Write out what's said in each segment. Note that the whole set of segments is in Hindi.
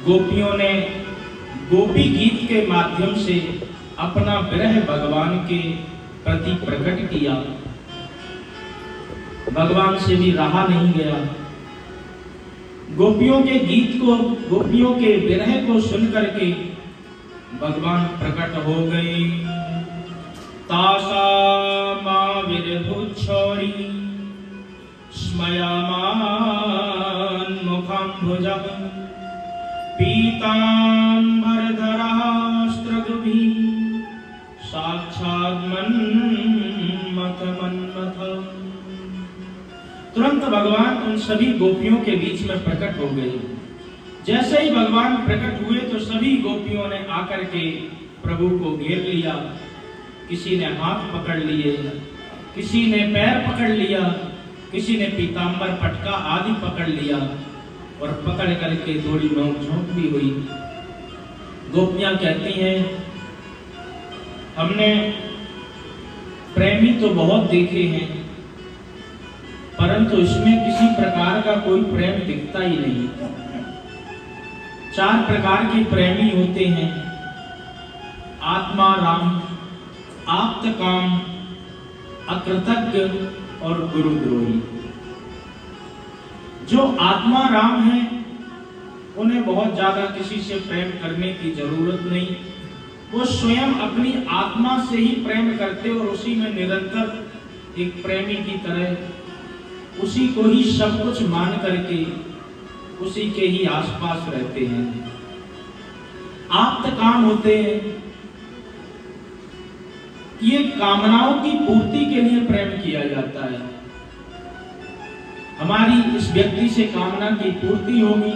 गोपियों ने गोपी गीत के माध्यम से अपना विरह भगवान के प्रति प्रकट किया। भगवान से भी रहा नहीं गया। गोपियों के गीत को, गोपियों के विरह को सुन करके भगवान प्रकट हो गए। तासा मां विरभुच्छौरी स्मयामान मुखाम्भुजः पीताम्बरधरास्त्रगभिः साक्षात् मन्मथ। तुरंत भगवान उन सभी गोपियों के बीच में प्रकट हो गए। जैसे ही भगवान प्रकट हुए तो सभी गोपियों ने आकर के प्रभु को घेर लिया। किसी ने हाथ पकड़ लिए, किसी ने पैर पकड़ लिया, किसी ने पीताम्बर पटका आदि पकड़ लिया और पकड़ करके थोड़ी नोक-झोंक भी हुई। गोपियां कहती हैं, हमने प्रेमी तो बहुत देखे हैं, परंतु इसमें किसी प्रकार का कोई प्रेम दिखता ही नहीं। 4 प्रकार के प्रेमी होते हैं: आत्मा राम, आप्त काम, अकृतज्ञ और गुरुद्रोही। जो आत्मा राम है उन्हें बहुत ज्यादा किसी से प्रेम करने की जरूरत नहीं। वो स्वयं अपनी आत्मा से ही प्रेम करते और उसी में निरंतर एक प्रेमी की तरह उसी को ही सब कुछ मान करके उसी के ही आसपास रहते हैं। आप्त काम होते हैं, ये कामनाओं की पूर्ति के लिए प्रेम किया जाता है। हमारी इस व्यक्ति से कामना की पूर्ति होगी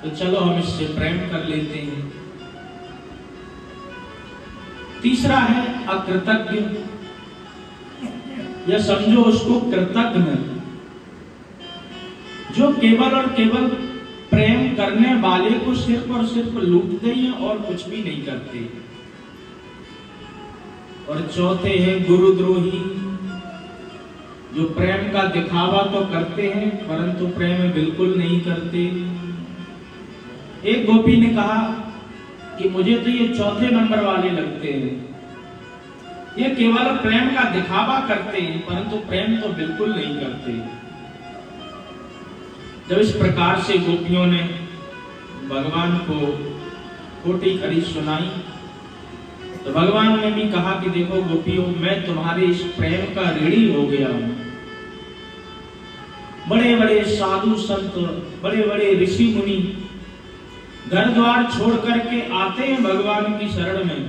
तो चलो हम इससे प्रेम कर लेते हैं। तीसरा है अकृतज्ञ, या समझो उसको कृतज्ञ, जो केवल और केवल प्रेम करने वाले को सिर्फ और सिर्फ लूटते हैं और कुछ भी नहीं करते। और चौथे हैं गुरुद्रोही, जो प्रेम का दिखावा तो करते हैं परंतु प्रेम बिल्कुल नहीं करते। एक गोपी ने कहा कि मुझे तो ये चौथे नंबर वाले लगते हैं, ये केवल प्रेम का दिखावा करते हैं परंतु प्रेम तो बिल्कुल नहीं करते। जब इस प्रकार से गोपियों ने भगवान को खोटी खरी सुनाई तो भगवान ने भी कहा कि देखो गोपियों, मैं तुम्हारे इस प्रेम का ऋणी हो गया हूं। बड़े बड़े साधु संत, बड़े बड़े ऋषि मुनि घर द्वार छोड़ करके आते हैं भगवान की शरण में,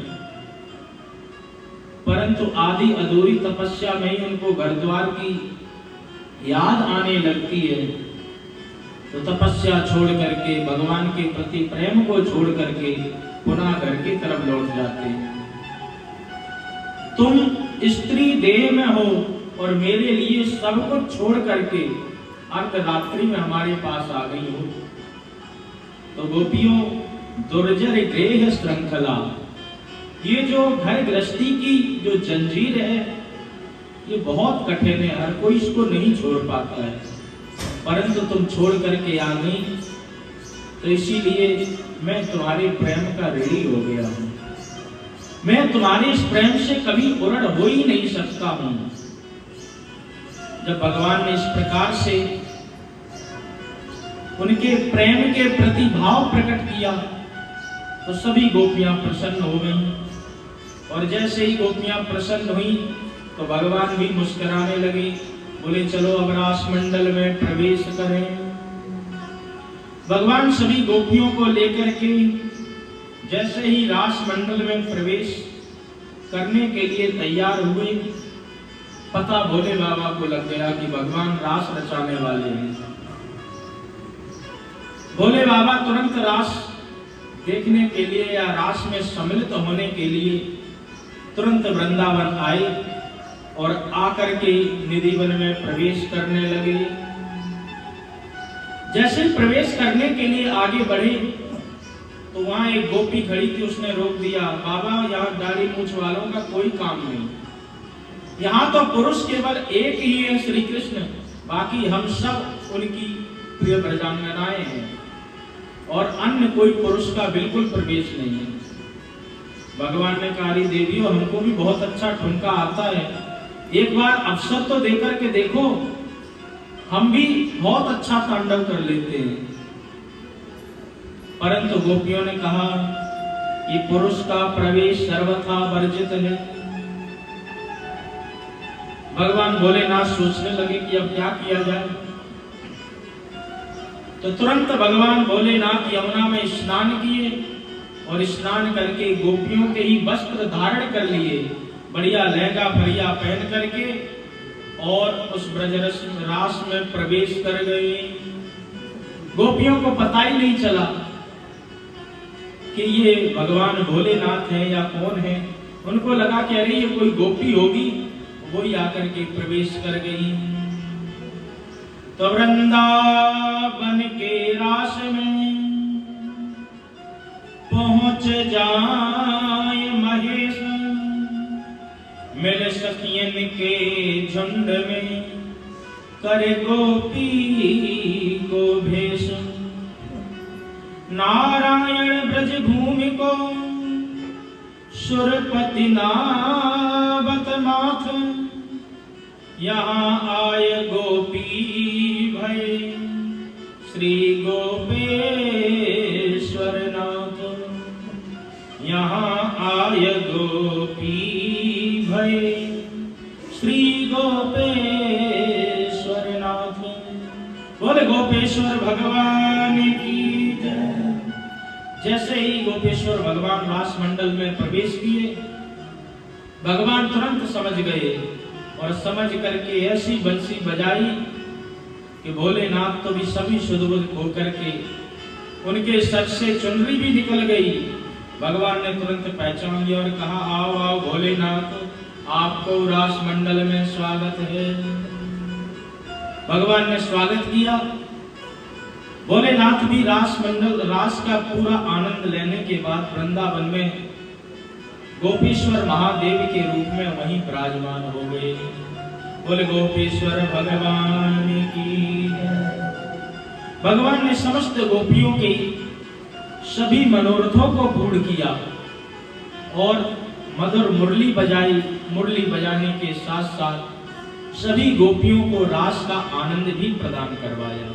परंतु आधी अधूरी तपस्या में ही उनको घर द्वार की याद आने लगती है तो तपस्या छोड़ करके भगवान के प्रति प्रेम को छोड़ करके पुनः घर की तरफ लौट जाते हैं। तुम स्त्री देह में हो और मेरे लिए सब कुछ छोड़ करके अर्धरात्रि में हमारे पास आ गई हो। तो गोपियों, दुर्जर गृह श्रृंखला, ये जो घर गृहस्थी की जो जंजीर है ये बहुत कठिन है, हर कोई इसको नहीं छोड़ पाता है, परंतु तुम छोड़ करके आ गई तो इसीलिए मैं तुम्हारे प्रेम का ऋणी हो गया हूं। मैं तुम्हारे इस प्रेम से कभी उरण हो ही नहीं सकता हूं। जब भगवान ने इस प्रकार से उनके प्रेम के प्रति भाव प्रकट किया तो सभी गोपियां प्रसन्न हो गईं। और जैसे ही गोपियां प्रसन्न हुई तो भगवान भी मुस्कुराने लगे, बोले चलो अब रास मंडल में प्रवेश करें। भगवान सभी गोपियों को लेकर के जैसे ही रास मंडल में प्रवेश करने के लिए तैयार हुए, पता भोले बाबा को लग गया कि भगवान रास रचाने वाले हैं। भोले बाबा तुरंत रास देखने के लिए या रास में सम्मिलित होने के लिए तुरंत वृंदावन आए और आकर के निधिवन में प्रवेश करने लगे। जैसे प्रवेश करने के लिए आगे बढ़े तो वहां एक गोपी खड़ी थी, उसने रोक दिया, बाबा यहाँ दाढ़ी मूछ वालों का कोई काम नहीं, यहाँ तो पुरुष केवल एक ही है श्री कृष्ण, बाकी हम सब उनकी प्रिय प्रजांगनाएं हैं। और अन्य कोई पुरुष का बिल्कुल प्रवेश नहीं है। भगवान ने कहा, देवियों हमको भी बहुत अच्छा ठुमका आता है, एक बार अवसर तो देकर के देखो, हम भी बहुत अच्छा तांडव कर लेते हैं। परंतु गोपियों ने कहा, ये पुरुष का प्रवेश सर्वथा वर्जित है। भगवान भोलेनाथ सोचने लगे कि अब क्या किया जाए। तो तुरंत भगवान भोलेनाथ यमुना में स्नान किए और स्नान करके गोपियों के ही वस्त्र धारण कर लिए, बढ़िया लहंगा फरिया पहन करके, और उस ब्रजरस रास में प्रवेश कर गए। गोपियों को पता ही नहीं चला कि ये भगवान भोलेनाथ है या कौन है। उनको लगा कि अरे ये कोई गोपी होगी, वही आकर के प्रवेश कर गई। तो वृंदावन के रास में पहुंच जाए महेश, मिल सखियन के झुंड में करे गोपी को भेष। नारायण ब्रज भूमि को सुरपति नावत माथ, यहाँ आय गोपी भय श्री गोपेश्वर नाथ। यहाँ आय गोपी भय श्री गोपेश्वर नाथ। बोले गोपेश्वर भगवान की जय। जैसे ही गोपेश्वर भगवान रास मंडल में प्रवेश किए, भगवान तुरंत समझ गए और समझ करके ऐसी बंसी बजाई कि भोलेनाथ तो भी सभी सुध-बुध होकर के उनके सर से चुनरी भी निकल गई। भगवान ने तुरंत पहचान लिया और कहा, आओ आओ भोलेनाथ, आपको रास मंडल में स्वागत है। भगवान ने स्वागत किया। भोलेनाथ भी रास मंडल, रास का पूरा आनंद लेने के बाद वृंदावन में गोपेश्वर महादेव के रूप में वहीं विराजमान हो गए। बोले गोपेश्वर भगवान की जय। भगवान ने समस्त गोपियों के सभी मनोरथों को पूर्ण किया और मधुर मुरली बजाई। मुरली बजाने के साथ साथ सभी गोपियों को रास का आनंद भी प्रदान करवाया।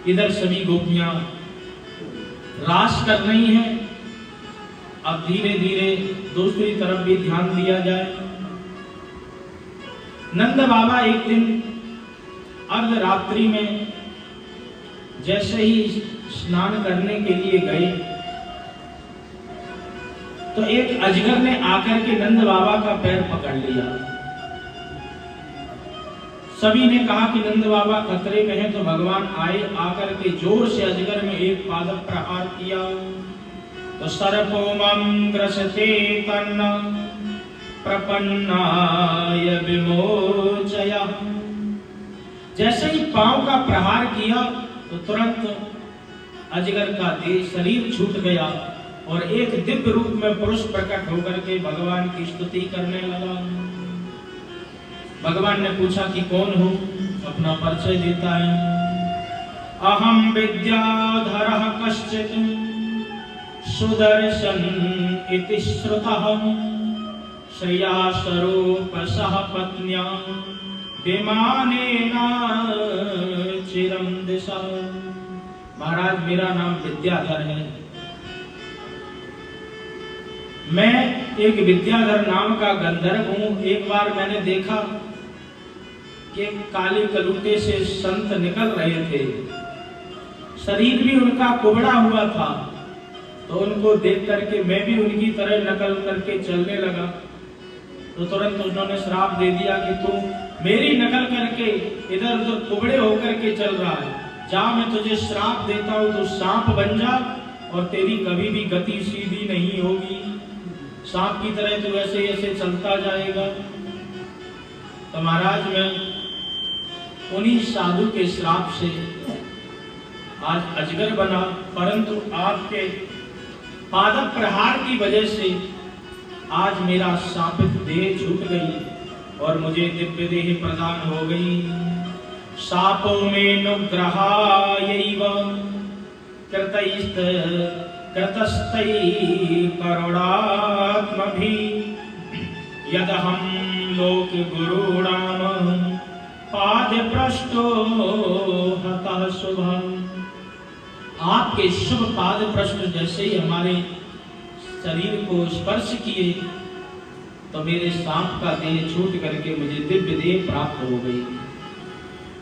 इधर सभी गोपियां रास कर रही हैं। अब धीरे धीरे दूसरी तरफ भी ध्यान दिया जाए। नंद बाबा एक दिन अर्धरात्रि में जैसे ही स्नान करने के लिए गए तो एक अजगर ने आकर के नंद बाबा का पैर पकड़ लिया। सभी ने कहा कि नंद बाबा खतरे में हैं, तो भगवान आए, आकर के जोर से अजगर में एक पादप प्रहार किया तो सर्पोमं ग्रसते तन्न प्रपन्नाय विमोचय। जैसे ही पांव का प्रहार किया तो तुरंत अजगर का देह शरीर छूट गया और एक दिव्य रूप में पुरुष प्रकट होकर के भगवान की स्तुति करने लगा। भगवान ने पूछा कि कौन हो, अपना परिचय देता है। अहम विद्याधरः कश्चित् सुदर्शन इति श्रुतः श्रिया स्वरूप सह पत्न्या विमानेन चिरं दिशा। महाराज, मेरा नाम विद्याधर है। मैं एक विद्याधर नाम का गंधर्व हूं। एक बार मैंने देखा कि काले कलूटे से संत निकल रहे थे, शरीर भी उनका कुबड़ा हुआ था, तो उनको देख करके मैं भी उनकी तरह नकल करके चलने लगा। तो तुरंत उन्होंने श्राप दे दिया कि तू मेरी नकल करके इधर उधर कुबड़े होकर के चल रहा है, जा मैं तुझे श्राप देता हूं, तू सांप बन जा और तेरी कभी भी गति सीधी नहीं होगी, सांप की तरह तू ऐसे ऐसे चलता जाएगा। तो महाराज, मैं उन्हीं साधु के श्राप से आज अजगर बना, परंतु आपके पादप प्रहार की वजह से आज मेरा शापित देह छूट गई और मुझे दिव्य देह प्रदान हो गई। शापो में नुग्रहायैव कृतस्तै करुणात्मभि यदहं लोक गुरूणाम पाद पृष्ठो हतः शुभम। आपके शुभ पाद पृष्ठ जैसे ही हमारे शरीर को स्पर्श किए तो मेरे सांप का देह छूट करके मुझे दिव्य देह प्राप्त हो गई।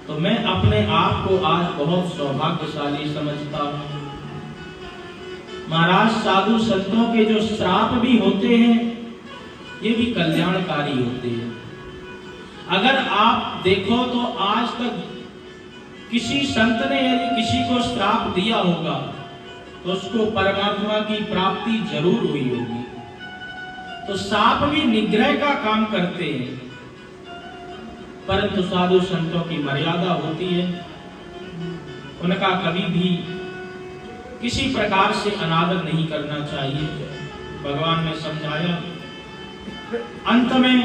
तो मैं अपने आप को आज बहुत सौभाग्यशाली समझता हूँ। महाराज, साधु संतों के जो श्राप भी होते हैं ये भी कल्याणकारी होते हैं। अगर आप देखो तो आज तक किसी संत ने यदि किसी को श्राप दिया होगा तो उसको परमात्मा की प्राप्ति जरूर हुई होगी। तो साप भी निग्रह का काम करते हैं, परंतु साधु संतों की मर्यादा होती है। उनका कभी भी किसी प्रकार से अनादर नहीं करना चाहिए। भगवान ने समझाया। अंत में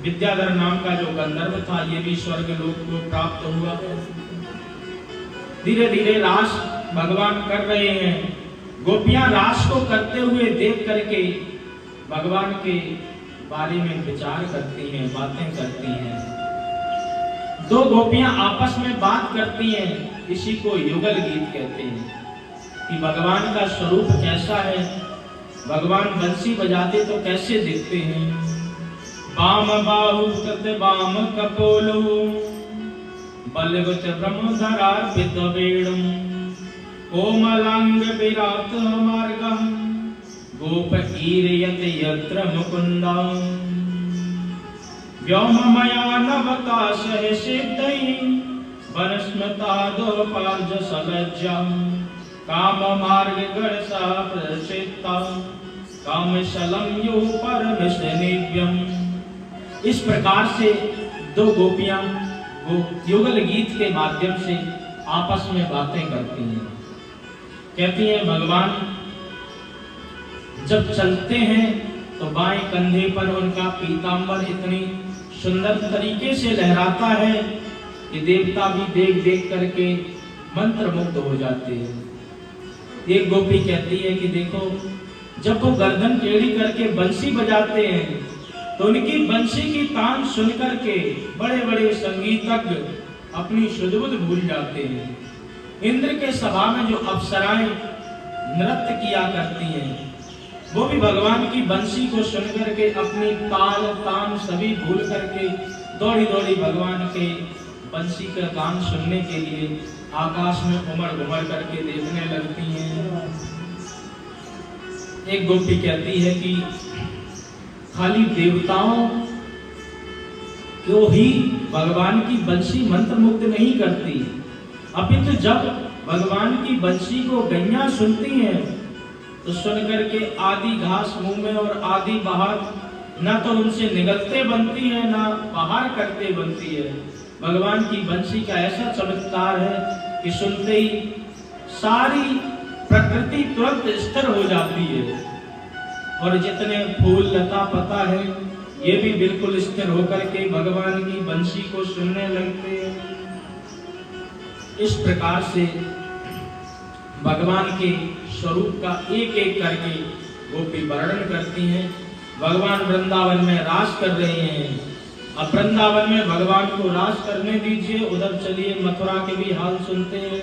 विद्याधर नाम का जो गंधर्व था ये भी स्वर्ग लोक को प्राप्त हुआ। धीरे धीरे रास भगवान कर रहे हैं। गोपियां रास को करते हुए देख करके भगवान के बारे में विचार करती हैं, बातें करती हैं। दो गोपियां आपस में बात करती हैं। इसी को युगल गीत कहते हैं कि भगवान का स्वरूप कैसा है, भगवान बंसी बजाते तो कैसे दिखते हैं। बाम बाहु कृत बाम कपोलो बलवत ब्रह्मधरार्पित वेणुम कोमलांग विरात मार्गम गोप ईरयत यत्र मुकुंदम व्योममया नवकाश सिद्धै वनस्मतादोपाज सलज्जम काम मार्ग गणसा प्रचित्ता कामशलम यो परमिशनिव्यम। इस प्रकार से दो गोपियां वो युगल गीत के माध्यम से आपस में बातें करती हैं। कहती हैं भगवान जब चलते हैं तो बाएं कंधे पर उनका पीतांबर इतनी सुंदर तरीके से लहराता है कि देवता भी देख देख करके मंत्र मुग्ध हो जाते हैं। एक गोपी कहती है कि देखो जब वो गर्दन टेढ़ी करके बंसी बजाते हैं तो उनकी बंसी की तान सुन करके बड़े बड़े संगीतज्ञ अपनी शुद्धबुद्ध भूल जाते हैं। इंद्र के सभा में जो अप्सराएं नृत्य किया करती हैं वो भी भगवान की बंसी को सुन करके अपनी ताल तान सभी भूल करके दौड़ी दौड़ी भगवान के बंसी का गान सुनने के लिए आकाश में उमड़ घुमड़ करके देखने लगती हैं। एक गोपी कहती है कि खाली देवताओं को ही भगवान की बंसी मंत्र मुग्ध नहीं करती, अपितु जब भगवान की बंसी को गैया सुनती हैं तो सुन करके आधी घास मुंह में और आधी बाहर न तो उनसे निगलते बनती है ना बाहर करते बनती है। भगवान की बंसी का ऐसा चमत्कार है कि सुनते ही सारी प्रकृति तुरंत स्थिर हो जाती है और जितने फूल लता पता है ये भी बिल्कुल स्थिर होकर के भगवान की बंसी को सुनने लगते हैं। इस प्रकार से भगवान के स्वरूप का एक एक करके गोपी वर्णन करती हैं। भगवान वृंदावन में रास कर रहे हैं। अब वृंदावन में भगवान को रास करने दीजिए, उधर चलिए मथुरा के भी हाल सुनते हैं।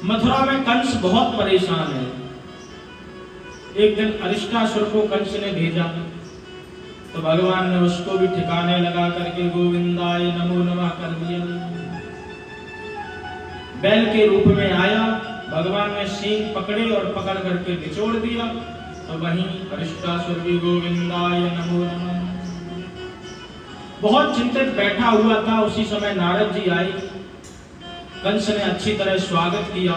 मथुरा में कंस बहुत परेशान है। एक दिन अरिष्टासुर को कंस ने भेजा तो भगवान ने उसको भी ठिकाने लगा करके गोविंदाय नमो नमः कर दिया। बैल के रूप में आया, भगवान ने सींग पकड़े और पकड़ करके निचोड़ दिया तो वहीं अरिष्टासुर भी गोविंदाय नमो नमः। बहुत चिंतित बैठा हुआ था। उसी समय नारद जी आए। कंस ने अच्छी तरह स्वागत किया।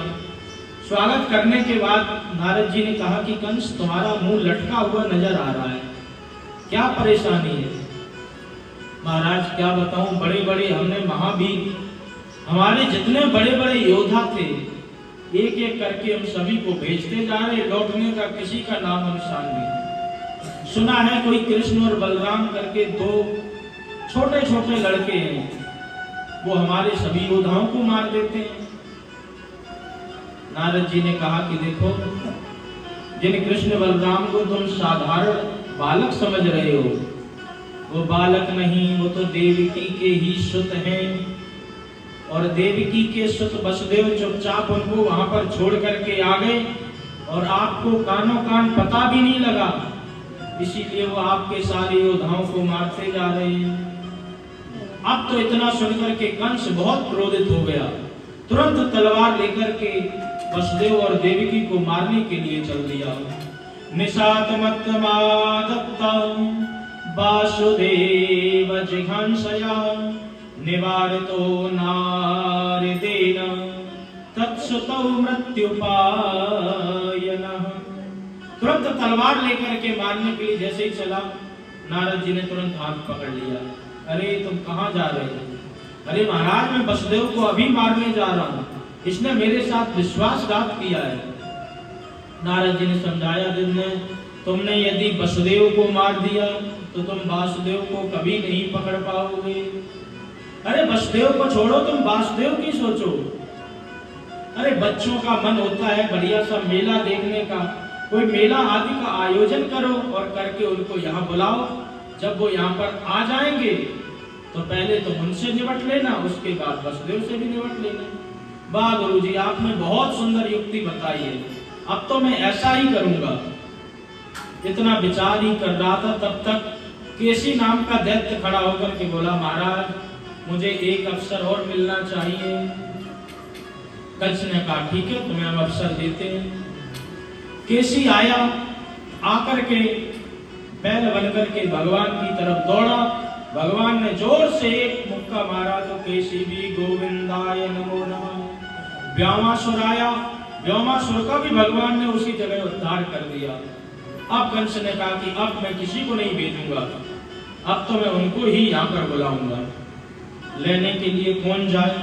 स्वागत करने के बाद नारद जी ने कहा कि कंस तुम्हारा मुंह लटका हुआ नजर आ रहा है, क्या परेशानी है? महाराज क्या बताऊं, बड़े बड़े हमने महावीर, हमारे जितने बड़े बड़े योद्धा थे एक एक करके हम सभी को भेजते जा रहे, लौटने का किसी का नाम निशान नहीं। सुना है कोई कृष्ण और बलराम करके दो छोटे छोटे लड़के हैं, वो हमारे सभी योद्धाओं को मार देते हैं। नारद जी ने कहा कि देखो, जिन कृष्ण बलराम को तुम साधारण बालक समझ रहे हो, वो बालक नहीं, वो तो देवकी के ही सुत हैं। और देवकी के सुत वसुदेव चुपचाप उनको वहां पर छोड़ करके आ गए और आपको कानों कान पता भी नहीं लगा, इसीलिए वो आपके सारे योद्धाओं को मारते जा रहे हैं। अब तो इतना सुनकर के कंस बहुत क्रोधित हो गया, तुरंत तलवार लेकर के वसुदेव और देवकी को मारने के लिए चल दिया। निशातमत्तमादत्ता वासुदेव जिघांसया निवारितो नारदेन तत्सुतौ मृत्युपायनः। तुरंत तलवार लेकर के मारने के लिए जैसे ही चला, नारद जी ने तुरंत हाथ पकड़ लिया। अरे तुम कहाँ जा रहे हो? अरे महाराज, मैं वसुदेव को अभी मारने जा रहा हूँ, इसने मेरे साथ विश्वासघात किया है। नारद जी ने समझाया, तुमने यदि वसुदेव को मार दिया तो तुम वासुदेव को कभी नहीं पकड़ पाओगे। अरे वसुदेव को छोड़ो, तुम वासुदेव की सोचो। अरे बच्चों का मन होता है बढ़िया सा मेला देखने का, कोई मेला आदि का आयोजन करो और करके उनको यहाँ बुलाओ। जब वो यहाँ पर आ जाएंगे तो पहले तो उनसे निपट लेना, उसके बाद वसुदेव से भी निपट लेना। वाह गुरु जी, आपने बहुत सुंदर युक्ति बताई है, अब तो मैं ऐसा ही करूंगा। इतना विचार ही कर रहा था, तब तक केसी नाम का दैत्य खड़ा होकर के बोला, महाराज मुझे एक अवसर और मिलना चाहिए। कंस ने कहा, ठीक है, तुम्हें हम अवसर देते हैं। केसी आया, आकर के बैल बनकर के भगवान की तरफ दौड़ा। भगवान ने जोर से एक मुक्का मारा तो केसी भी गोविंदाय नमो नमः। व्योमासुर आया, व्योमासुर का भी भगवान ने उसी जगह उद्धार कर दिया। अब कंस ने कहा कि अब मैं किसी को नहीं भेजूंगा, अब तो मैं उनको ही यहाँ पर बुलाऊंगा। लेने के लिए कौन जाए?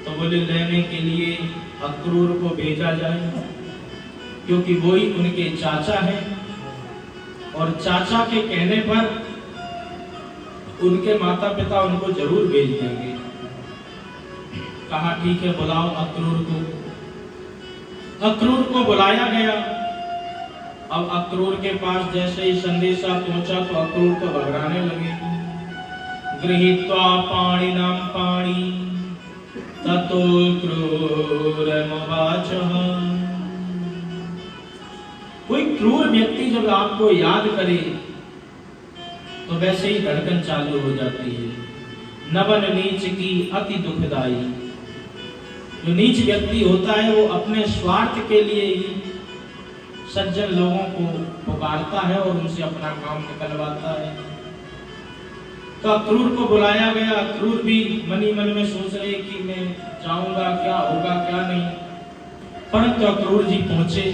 तो बोले लेने के लिए अक्रूर को भेजा जाए, क्योंकि वही उनके चाचा हैं और चाचा के कहने पर उनके माता पिता उनको जरूर भेज देंगे। कहा ठीक है, बुलाओ अक्रूर को। अक्रूर को बुलाया गया। अब अक्रूर के पास जैसे ही संदेशा पहुंचा तो अक्रूर तो घबराने लगे। गृहीत्वा पाणिनां पाणि ततो क्रूरमुवाचः। कोई क्रूर व्यक्ति जब आपको याद करे तो वैसे ही धड़कन चालू हो जाती है। नवन नीच की अति दुखदाई। जो नीच व्यक्ति होता है वो अपने स्वार्थ के लिए ही सज्जन लोगों को पुकारता है और उनसे अपना काम निकलवाता है। तो अक्रूर को बुलाया गया। अक्रूर भी मनी मन में सोच रहे कि मैं जाऊंगा, क्या होगा क्या नहीं, परंतु अक्रूर जी पहुंचे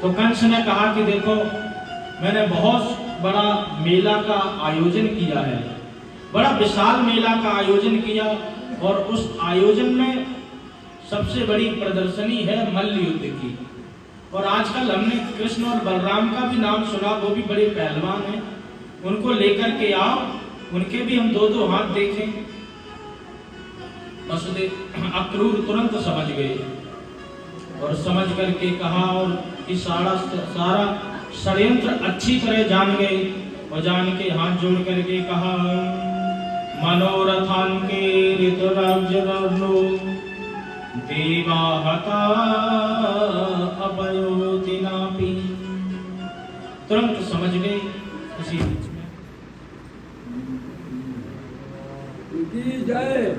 तो कंस ने कहा कि देखो, मैंने बहुत बड़ा मेला का आयोजन किया है, बड़ा विशाल मेला का आयोजन किया और उस आयोजन में सबसे बड़ी प्रदर्शनी है मल्ल युद्ध की। और आजकल हमने कृष्ण और बलराम का भी नाम सुना, वो भी बड़े पहलवान हैं, उनको लेकर के आओ, उनके भी हम दो दो हाथ देखें। वसुदेव अक्रूर तुरंत समझ गए और समझ करके कहा और कि सारा षड्यंत्र अच्छी तरह जान गए और जान के हाथ जोड़ करके कहा, मनोरथान के ऋतुराज्यवर्णो देवाहता अपयोतिनापि। तुरंत समझ गए। इसी बीच में जय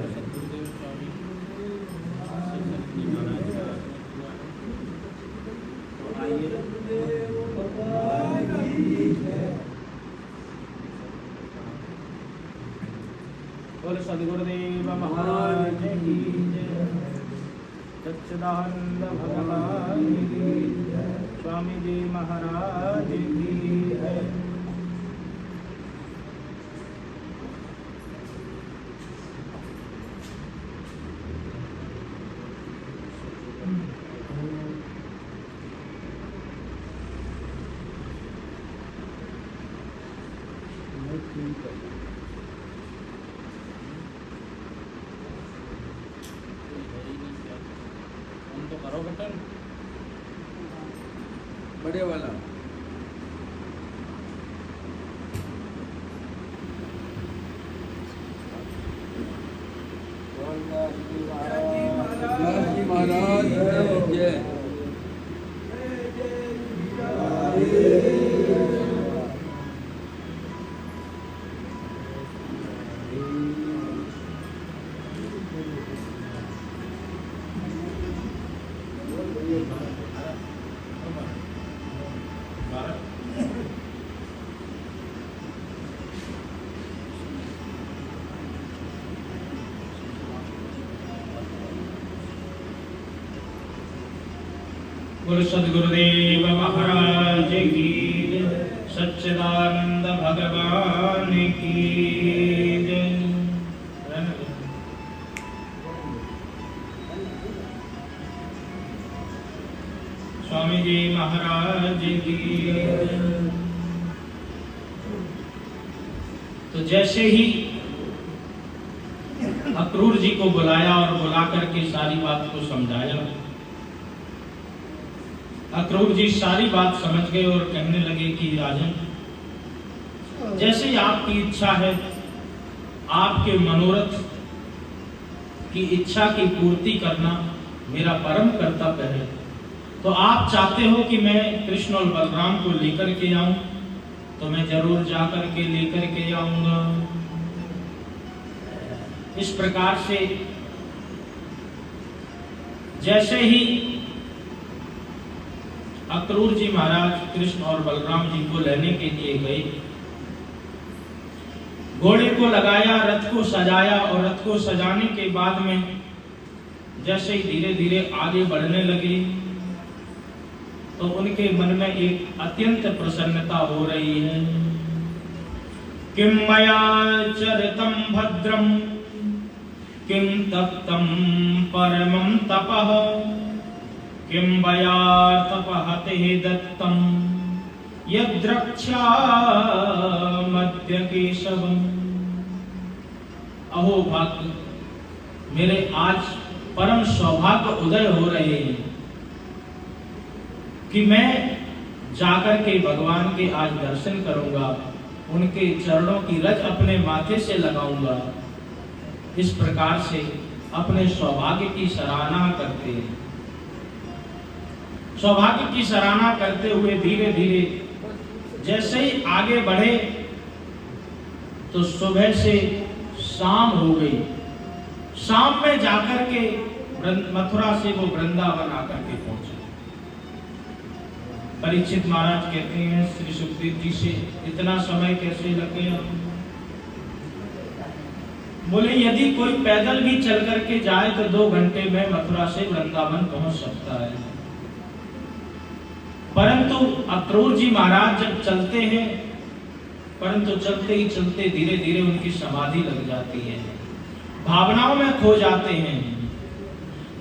और सद्गुरुदेव महाराज की जय। सच्चिदानंद भगवान की जय। स्वामी जी महाराज की जय। करो बटन बड़े वाला। महाराज जय। बोलो सद्गुरुदेव महाराज की जय, सच्चिदानंद भगवान की जय। स्वामी जी महाराज की जय। तो जैसे ही अक्रूर जी को बुलाया और बुला करके सारी बात को समझाया, अक्रूर जी सारी बात समझ गए और कहने लगे कि राजन, जैसे ही आपकी इच्छा है, आपके मनोरथ की इच्छा की पूर्ति करना मेरा परम कर्तव्य है। तो आप चाहते हो कि मैं कृष्ण और बलराम को लेकर के आऊं, तो मैं जरूर जाकर के लेकर के आऊंगा। इस प्रकार से जैसे ही अक्रूर जी महाराज कृष्ण और बलराम जी को लेने के लिए गए, घोड़े को लगाया, रथ को सजाया और रथ को सजाने के बाद में जैसे ही धीरे धीरे आगे बढ़ने लगे तो उनके मन में एक अत्यंत प्रसन्नता हो रही है। किम मया चरितम भद्रम किम तप्तम परमं तपः किं वया तपहते दत्तम यद्रक्षा मध्य केशवम्। अहो भाग्य, मेरे आज परम सौभाग्य उदय हो रहे हैं कि मैं जाकर के भगवान के आज दर्शन करूंगा, उनके चरणों की रज अपने माथे से लगाऊंगा। इस प्रकार से अपने सौभाग्य की सराहना करते हैं। सौभाग्य की सराहना करते हुए धीरे धीरे जैसे ही आगे बढ़े तो सुबह से शाम हो गई। शाम में जाकर के मथुरा से वो वृंदावन आकर के पहुंचे। परीक्षित महाराज कहते हैं श्री सुखदेव जी से, इतना समय कैसे लग गया? बोले यदि कोई पैदल भी चल करके जाए तो 2 घंटे में मथुरा से वृंदावन पहुंच सकता है। परंतु अक्रूर जी महाराज जब चलते हैं, परंतु चलते ही चलते धीरे धीरे उनकी समाधि लग जाती है, भावनाओं में खो जाते हैं।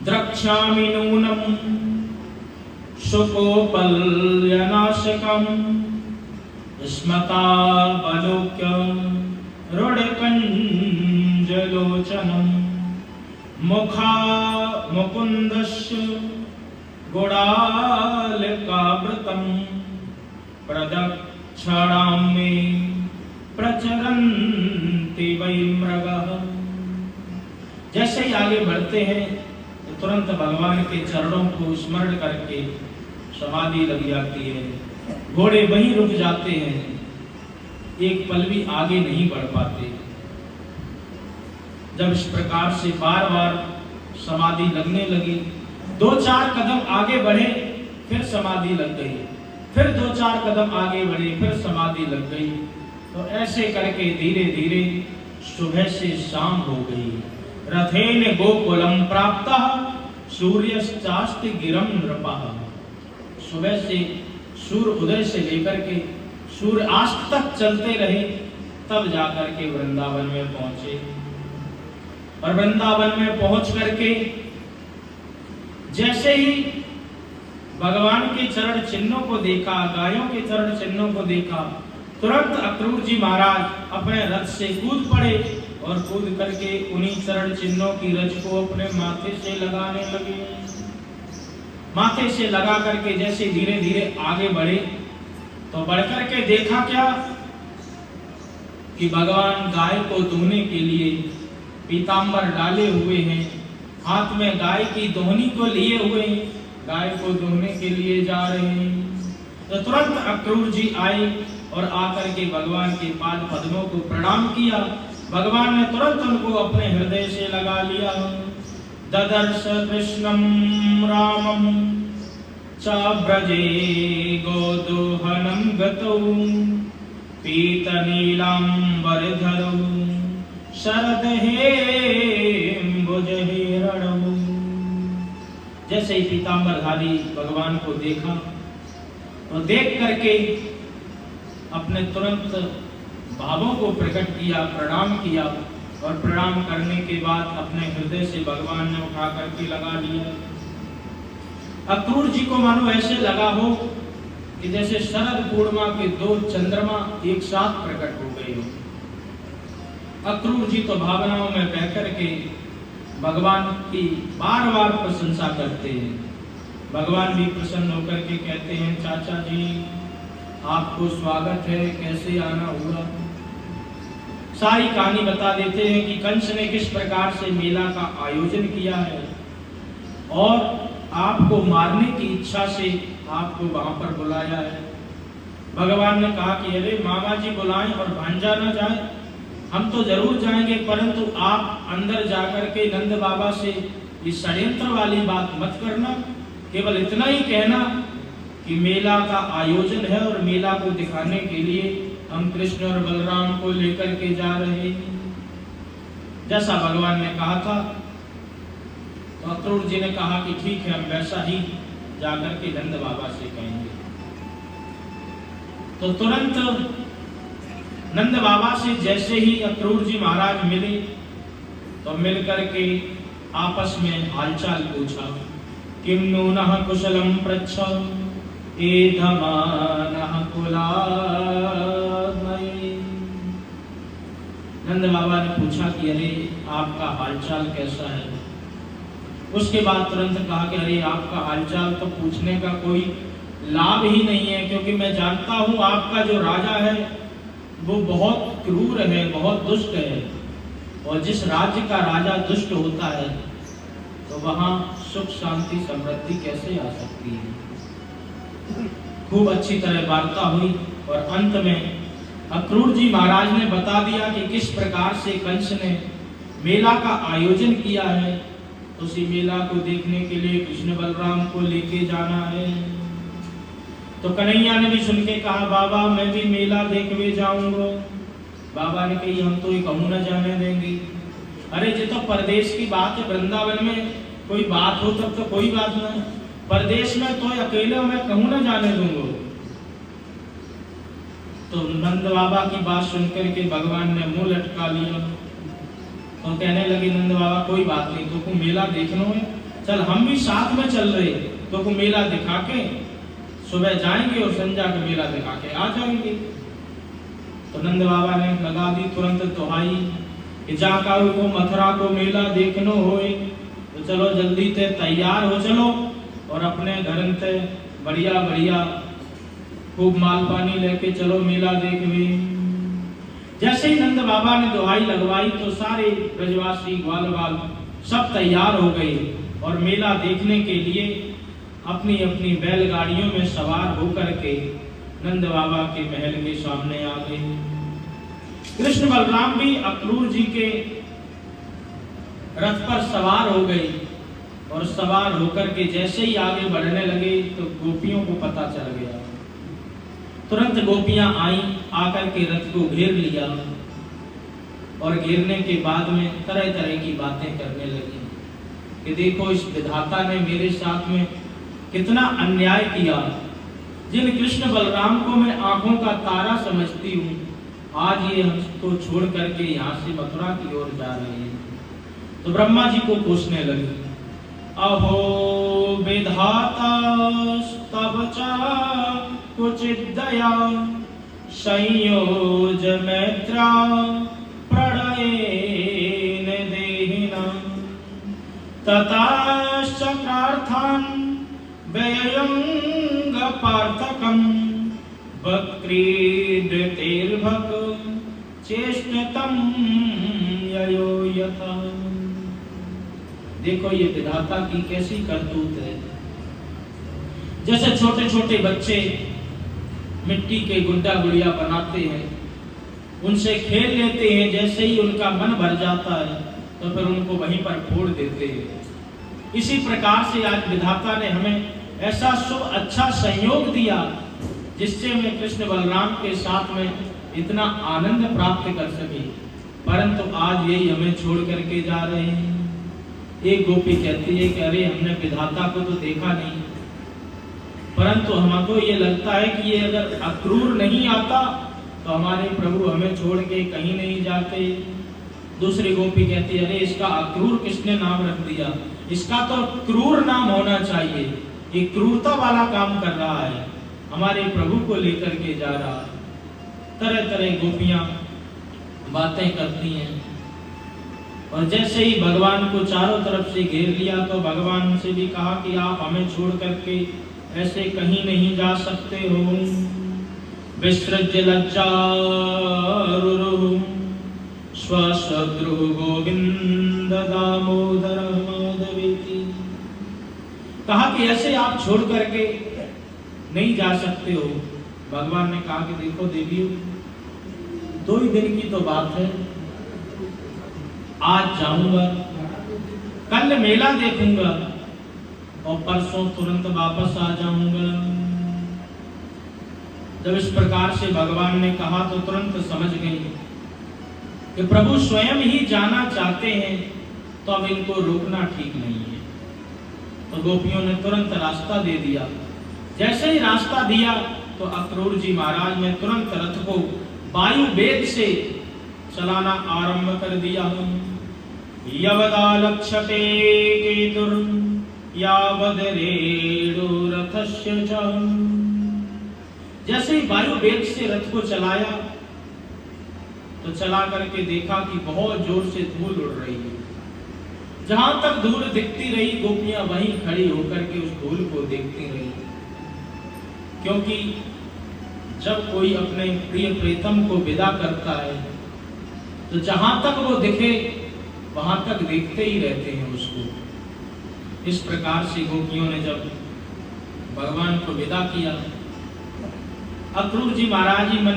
द्रक्ष्यामि नूनम सुकोपल्यनाशकम स्मता बलोक्य रुडकंजलोचनम मुखा मुकुंदस्य गुडालकावृतं प्रदक्षिणामि प्रचरन्ति वै मृगः। जैसे ही आगे बढ़ते हैं तो तुरंत भगवान के चरणों को स्मरण करके समाधि लग जाती है। घोड़े वहीं रुक जाते हैं, एक पल भी आगे नहीं बढ़ पाते। जब इस प्रकार से बार बार समाधि लगने लगी, 2-4 कदम आगे बढ़े फिर समाधि लग गई, फिर 2-4 कदम आगे बढ़े फिर समाधि लग गई। तो ऐसे करके धीरे धीरे सुबह से शाम हो गई। रथेन गोकुलम प्राप्तः सूर्यश्चास्ति गिरम नृपः। सुबह से सूर्य उदय से लेकर के सूर्य अस्त तक चलते रहे, तब जाकर के वृंदावन में पहुंचे। और वृंदावन में पहुंच करके जैसे ही भगवान के चरण चिन्हों को देखा, गायों के चरण चिन्हों को देखा, तुरंत अक्रूर जी महाराज अपने रथ से कूद पड़े और कूद करके उन्हीं चरण चिन्हों की रज को अपने माथे से लगाने लगे। माथे से लगा करके जैसे धीरे धीरे आगे बढ़े तो बढ़कर के देखा क्या कि भगवान गाय को दुहने के लिए पीतांबर डाले हुए हैं, हाथ में गाय की दोहनी को लिए हुए गाय को दुहने के लिए जा रहे हैं। तो तुरंत अक्रूर जी आए और आकर के भगवान के पाद पद्मों को प्रणाम किया। भगवान ने तुरंत उनको अपने हृदय से लगा लिया। ददर्श कृष्णं रामं च ब्रजे गोदोहनं गतौ पीतनीलांबरधरौ शरदहेम्बुजहिरणौ। जैसे ही पीतांबरधारी भगवान को देखा तो देख करके अपने तुरंत भावों को प्रकट किया, प्रणाम किया और प्रणाम करने के बाद अपने हृदय से भगवान ने उठा करके लगा लिया। अक्रूर जी को मानो ऐसे लगा हो कि जैसे शरद पूर्णिमा के दो चंद्रमा एक साथ प्रकट हो गए हो। अक्रूर जी तो भावनाओं में बह करके भगवान की बार बार प्रशंसा करते हैं। भगवान भी प्रसन्न होकर के कहते हैं, चाचा जी आपको स्वागत है, कैसे आना हुआ। सारी कहानी बता देते हैं कि कंस ने किस प्रकार से मेला का आयोजन किया है और आपको मारने की इच्छा से आपको वहां पर बुलाया है। भगवान ने कहा कि अरे मामा जी बुलाएं और भांजा ना जाए, हम तो जरूर जाएंगे, परंतु आप अंदर जाकर के नंद बाबा से इस षड्यंत्र वाली बात मत करना, केवल इतना ही कहना कि मेला का आयोजन है और मेला को दिखाने के लिए हम कृष्ण और बलराम को लेकर के जा रहे हैं। जैसा भगवान ने कहा था तो अक्रूर जी ने कहा कि ठीक है, हम वैसा ही जाकर के नंद बाबा से कहेंगे। तो तुरंत नंद बाबा से जैसे ही अक्रूर जी महाराज मिले तो मिलकर के आपस में हालचाल पूछा। किम नूनः कुशलम पृच्छ एधमानः कुलामये। नंद बाबा ने पूछा कि अरे आपका हालचाल कैसा है। उसके बाद तुरंत कहा कि अरे आपका हालचाल तो पूछने का कोई लाभ ही नहीं है, क्योंकि मैं जानता हूं आपका जो राजा है वो बहुत क्रूर है, बहुत दुष्ट है, और जिस राज्य का राजा दुष्ट होता है तो वहां सुख शांति समृद्धि कैसे आ सकती है। खूब अच्छी तरह वार्ता हुई और अंत में अक्रूर जी महाराज ने बता दिया कि किस प्रकार से कंस ने मेला का आयोजन किया है। उसी मेला को देखने के लिए कृष्ण बलराम को लेके जाना है। तो कन्हैया ने भी सुन के कहा, बाबा मैं भी मेला देखने जाऊंगा। बाबा ने कही, हम तो ये कहूं न जाने देंगे। अरे ये तो परदेश की बात है, वृंदावन में कोई बात हो तब तो कोई बात नहीं, परदेश में तो अकेले मैं कहूं न जाने दूंगा। तो नंद बाबा की बात सुनकर के भगवान ने मुंह लटका लिया। तो कहने लगे नंद बाबा कोई बात नहीं, तो को मेला देखना है, चल हम भी साथ में चल रहे, तो को मेला दिखा के सुबह जाएंगे और संध्या का मेला दिखा के आ जाएंगे। तो नंद बाबा ने लगा दी तुरंत दुहाई कि जाकर को मथुरा को मेला देखनो होए, तो चलो जल्दी ते तैयार हो चलो और अपने घर से बढ़िया बढ़िया खूब माल पानी लेके चलो मेला देखने। जैसे ही नंद बाबा ने दुहाई लगवाई तो सारे ब्रजवासी ग्वाल बाल सब तैयार हो गए और मेला देखने के लिए अपनी अपनी बैलगाड़ियों में सवार होकर के नंद बाबा के महल के सामने आ गए। कृष्ण बलराम भी अक्रूर जी के रथ पर सवार हो गए और सवार होकर के जैसे ही आगे बढ़ने लगे तो गोपियों को पता चल गया। तुरंत गोपियां आई, आकर के रथ को घेर लिया और घेरने के बाद में तरह तरह की बातें करने लगी कि देखो इस विधाता ने मेरे साथ में कितना अन्याय किया। जिन कृष्ण बलराम को मैं आंखों का तारा समझती हूँ, आज ये हमको छोड़ करके यहाँ से मथुरा की ओर जा रहे हैं। तो ब्रह्मा जी को पूछने लगे, अहो विधाता तब कुचित दया संयोज मैत्रा प्रणयेन देहिना तताश्चक्रार्थान् व्ययंग पार्थकम वक्रीडतेर्भक चेष्टतम ययो यथा। देखो ये विधाता की कैसी करतूत है। जैसे छोटे छोटे बच्चे मिट्टी के गुड्डा गुड़िया बनाते हैं, उनसे खेल लेते हैं, जैसे ही उनका मन भर जाता है तो फिर उनको वहीं पर फोड़ देते हैं। इसी प्रकार से आज विधाता ने हमें ऐसा शुभ अच्छा संयोग दिया जिससे मैं कृष्ण बलराम के साथ में इतना आनंद प्राप्त कर सके, परंतु आज यही हमें छोड़ करके जा रहे हैं। एक गोपी कहती है कि अरे हमने विधाता को तो देखा नहीं, परंतु हमको ये लगता है कि ये अगर अक्रूर नहीं आता तो हमारे प्रभु हमें छोड़ के कहीं नहीं जाते। दूसरी गोपी कहती है अरे इसका अक्रूर किसने नाम रख दिया, इसका तो क्रूर नाम होना चाहिए, ये क्रूरता वाला काम कर रहा है, हमारे प्रभु को लेकर के जा रहा। तरह तरह गोपियां बातें करती हैं और जैसे ही भगवान को चारों तरफ से घेर लिया तो भगवान से भी कहा कि आप हमें छोड़ करके ऐसे कहीं नहीं जा सकते हो। विसृज्य लज्जारुरुः स्वशत्रुः गोविंद दामोदर माधवेति। कहा कि ऐसे आप छोड़ करके नहीं जा सकते हो। भगवान ने कहा कि देखो देवियों, 2 ही दिन की तो बात है, आज जाऊंगा, कल मेला देखूंगा और परसों तुरंत वापस आ जाऊंगा। जब इस प्रकार से भगवान ने कहा तो तुरंत समझ गई कि प्रभु स्वयं ही जाना चाहते हैं, तो अब इनको रोकना ठीक नहीं है। तो गोपियों ने तुरंत रास्ता दे दिया। जैसे ही रास्ता दिया तो अक्रूर जी महाराज ने तुरंत रथ को वायु वेग से चलाना आरंभ कर दिया। यवदा लक्ष्यते केतुर यावद रेणुरथस्य च। जैसे ही वायु वेग से रथ को चलाया तो चला करके देखा कि बहुत जोर से धूल उड़ रही है। जहां तक धूल दिखती रही गोपियां वहीं खड़ी होकर के उस धूल को देखती रही, क्योंकि जब कोई अपने प्रिय प्रीतम को विदा करता है तो जहां तक वो दिखे वहां तक देखते ही रहते हैं उसको। इस प्रकार से गोपियों ने जब भगवान को विदा किया, अक्रूर जी महाराज जी मन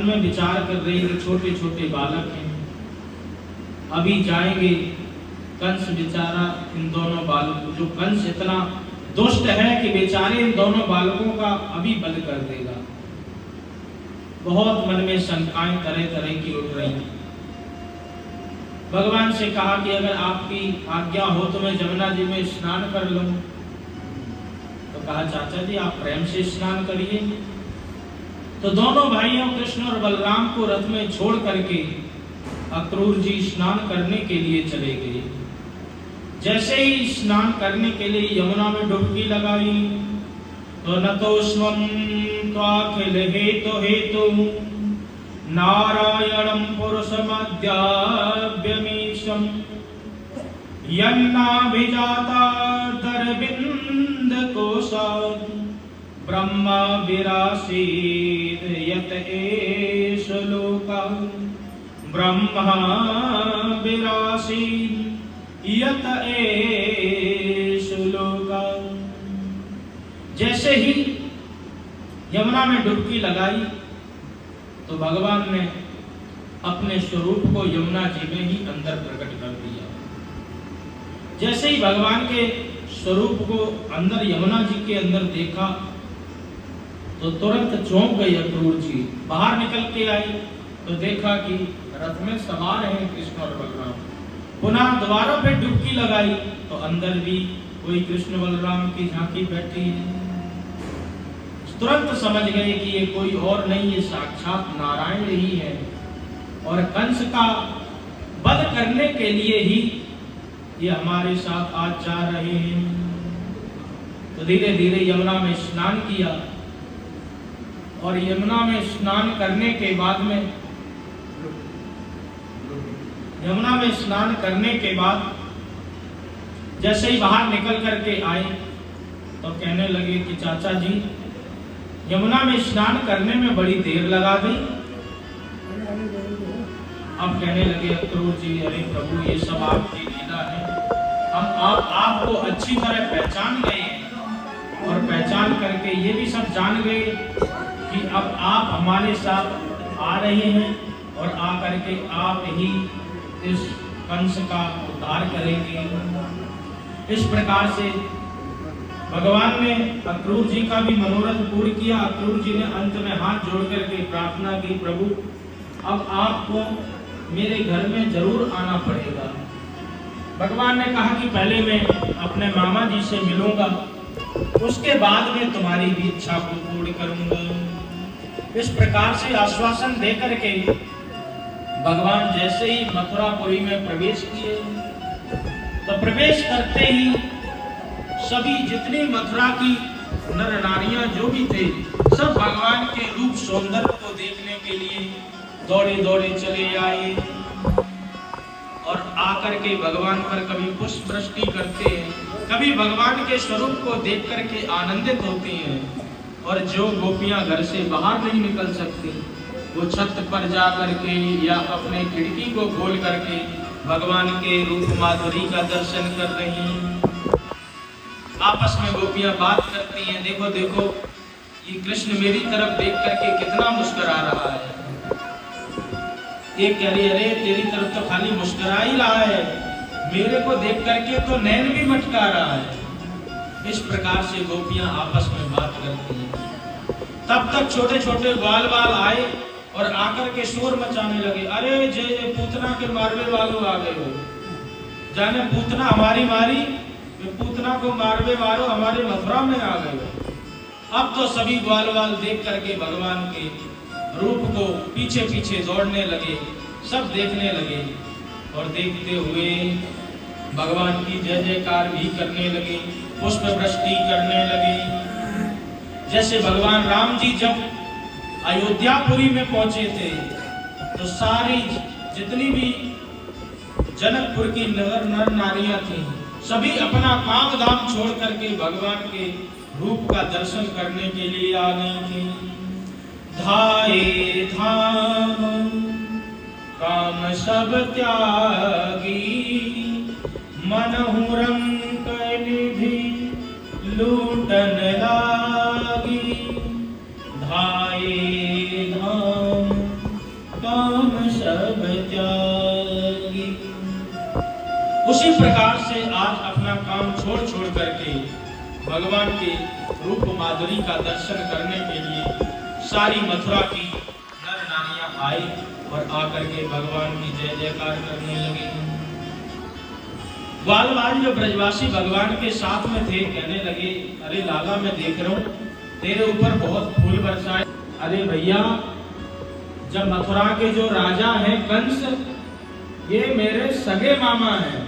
में विचार कर रहे हैं, छोटे छोटे बालक हैं, अभी जाएंगे, कंस बेचारा इन दोनों बालकों, जो कंस इतना दुष्ट है कि बेचारे इन दोनों बालकों का अभी वध कर देगा। बहुत मन में शंकाएं तरह तरह की उठ रही। भगवान से कहा कि अगर आपकी आज्ञा हो तो मैं जमुना जी में स्नान कर लूं। तो कहा चाचा जी आप प्रेम से स्नान करिए। तो दोनों भाइयों कृष्ण और बलराम को रथ में छोड़ करके अक्रूर जी स्नान करने के लिए चले गए। जैसे ही स्नान करने के लिए यमुना में डुबकी लगाई तो नतोस्वं त्वाखिल हेतु नारायणं पुरुषमद्याभ्यमीशं यन्नाभिजातादरविन्द कोशात् ब्रह्म विरासीत् यत एष लोकः ब्रह्म विरासीत् यत एष लोकः। जैसे ही यमुना में डुबकी लगाई तो भगवान ने अपने स्वरूप को यमुना जी में ही अंदर प्रकट कर दिया। जैसे ही भगवान के स्वरूप को अंदर यमुना जी के अंदर देखा तो तुरंत चौंक गई अक्रूर जी। बाहर निकल के आई तो देखा कि रथ में सवार हैं कृष्ण और बलराम। पुनः दोबारा फिर डुबकी लगाई तो अंदर भी कोई कृष्ण बलराम की झांकी बैठी है। तुरंत समझ गए कि ये कोई और नहीं, ये साक्षात नारायण ही है और कंस का वध करने के लिए ही ये हमारे साथ आज जा रहे हैं। तो धीरे धीरे यमुना में स्नान किया और यमुना में स्नान करने के बाद जैसे ही बाहर निकल करके आए तो कहने लगे कि चाचा जी, यमुना में स्नान करने में बड़ी देर लगा गई। अब कहने लगे अक्रूर जी, अरे प्रभु ये सब आपकी लीला है, हम आपको अच्छी तरह पहचान गए हैं और पहचान करके ये भी सब जान गए कि अब आप हमारे साथ आ रहे हैं और आकर के आप ही इस कंस का उद्धार करेंगे। इस प्रकार से भगवान ने अक्रूर जी का भी मनोरथ पूर्ण किया। अक्रूर जी ने अंत में हाथ जोड़ करके प्रार्थना की, प्रभु अब आपको मेरे घर में जरूर आना पड़ेगा। भगवान ने कहा कि पहले मैं अपने मामा जी से मिलूंगा, उसके बाद में तुम्हारी भी इच्छा को पूर्ण करूंगा। इस प्रकार से आश्वासन दे करके भगवान जैसे ही मथुरापुरी में प्रवेश किए, तो प्रवेश करते ही सभी जितनी मथुरा की नर नारियां जो भी थे, सब भगवान के रूप सौंदर्य को देखने के लिए दौड़े दौड़े चले आए और आकर के भगवान पर कभी पुष्प वृष्टि करते हैं, कभी भगवान के स्वरूप को देख करके आनंदित होती हैं। और जो गोपियां घर से बाहर नहीं निकल सकती, वो छत पर जा करके या अपने खिड़की को खोल करके भगवान के रूप माधुरी का दर्शन कर रही हैं। आपस में गोपियां बात करती हैं, देखो देखो ये कृष्ण मेरी तरफ देख करके कितना मुस्कुरा रहा है। एक कह रही, अरे तेरी तरफ तो खाली मुस्कुरा ही रहा है, मेरे को देख करके तो नैन भी मटका रहा है। इस प्रकार से गोपियां आपस में बात करती हैं। तब तक छोटे छोटे ग्वाल बाल आए और आकर के शोर मचाने लगे, अरे जय पूतना के मारवे वालों आ गए हो, जाने पूतना हमारी मारी, पूतना को मारवे वालों हमारे मथुरा में आ गए हो। अब तो सभी ग्वाल बाल देख करके भगवान के रूप को पीछे पीछे दौड़ने लगे, सब देखने लगे और देखते हुए भगवान की जय जयकार भी करने लगे, पुष्प वृष्टि करने लगे। जैसे भगवान राम जी जब अयोध्यापुरी में पहुंचे थे, तो सारी जितनी भी जनकपुर की नर नारियां थी, सभी अपना काम धाम छोड़ करके भगवान के रूप का दर्शन करने के लिए आ गई थी। धाये धाम काम सब त्यागी, मनहु रंक निधि लूटन लागी। धाये धाम काम सब त्यागी। उसी प्रकार से आज अपना काम छोड़ छोड़ करके भगवान के रूप माधुरी का दर्शन करने के लिए सारी मथुरा की नर नारियां आई और आकर के भगवान की जय जयकार करने लगी। ग्वालवाल जो ब्रजवासी भगवान के साथ में थे कहने लगे, अरे लाला मैं देख रहा हूँ तेरे ऊपर बहुत फूल बरसाए। अरे भैया, जब मथुरा के जो राजा हैं कंस, ये मेरे सगे मामा हैं।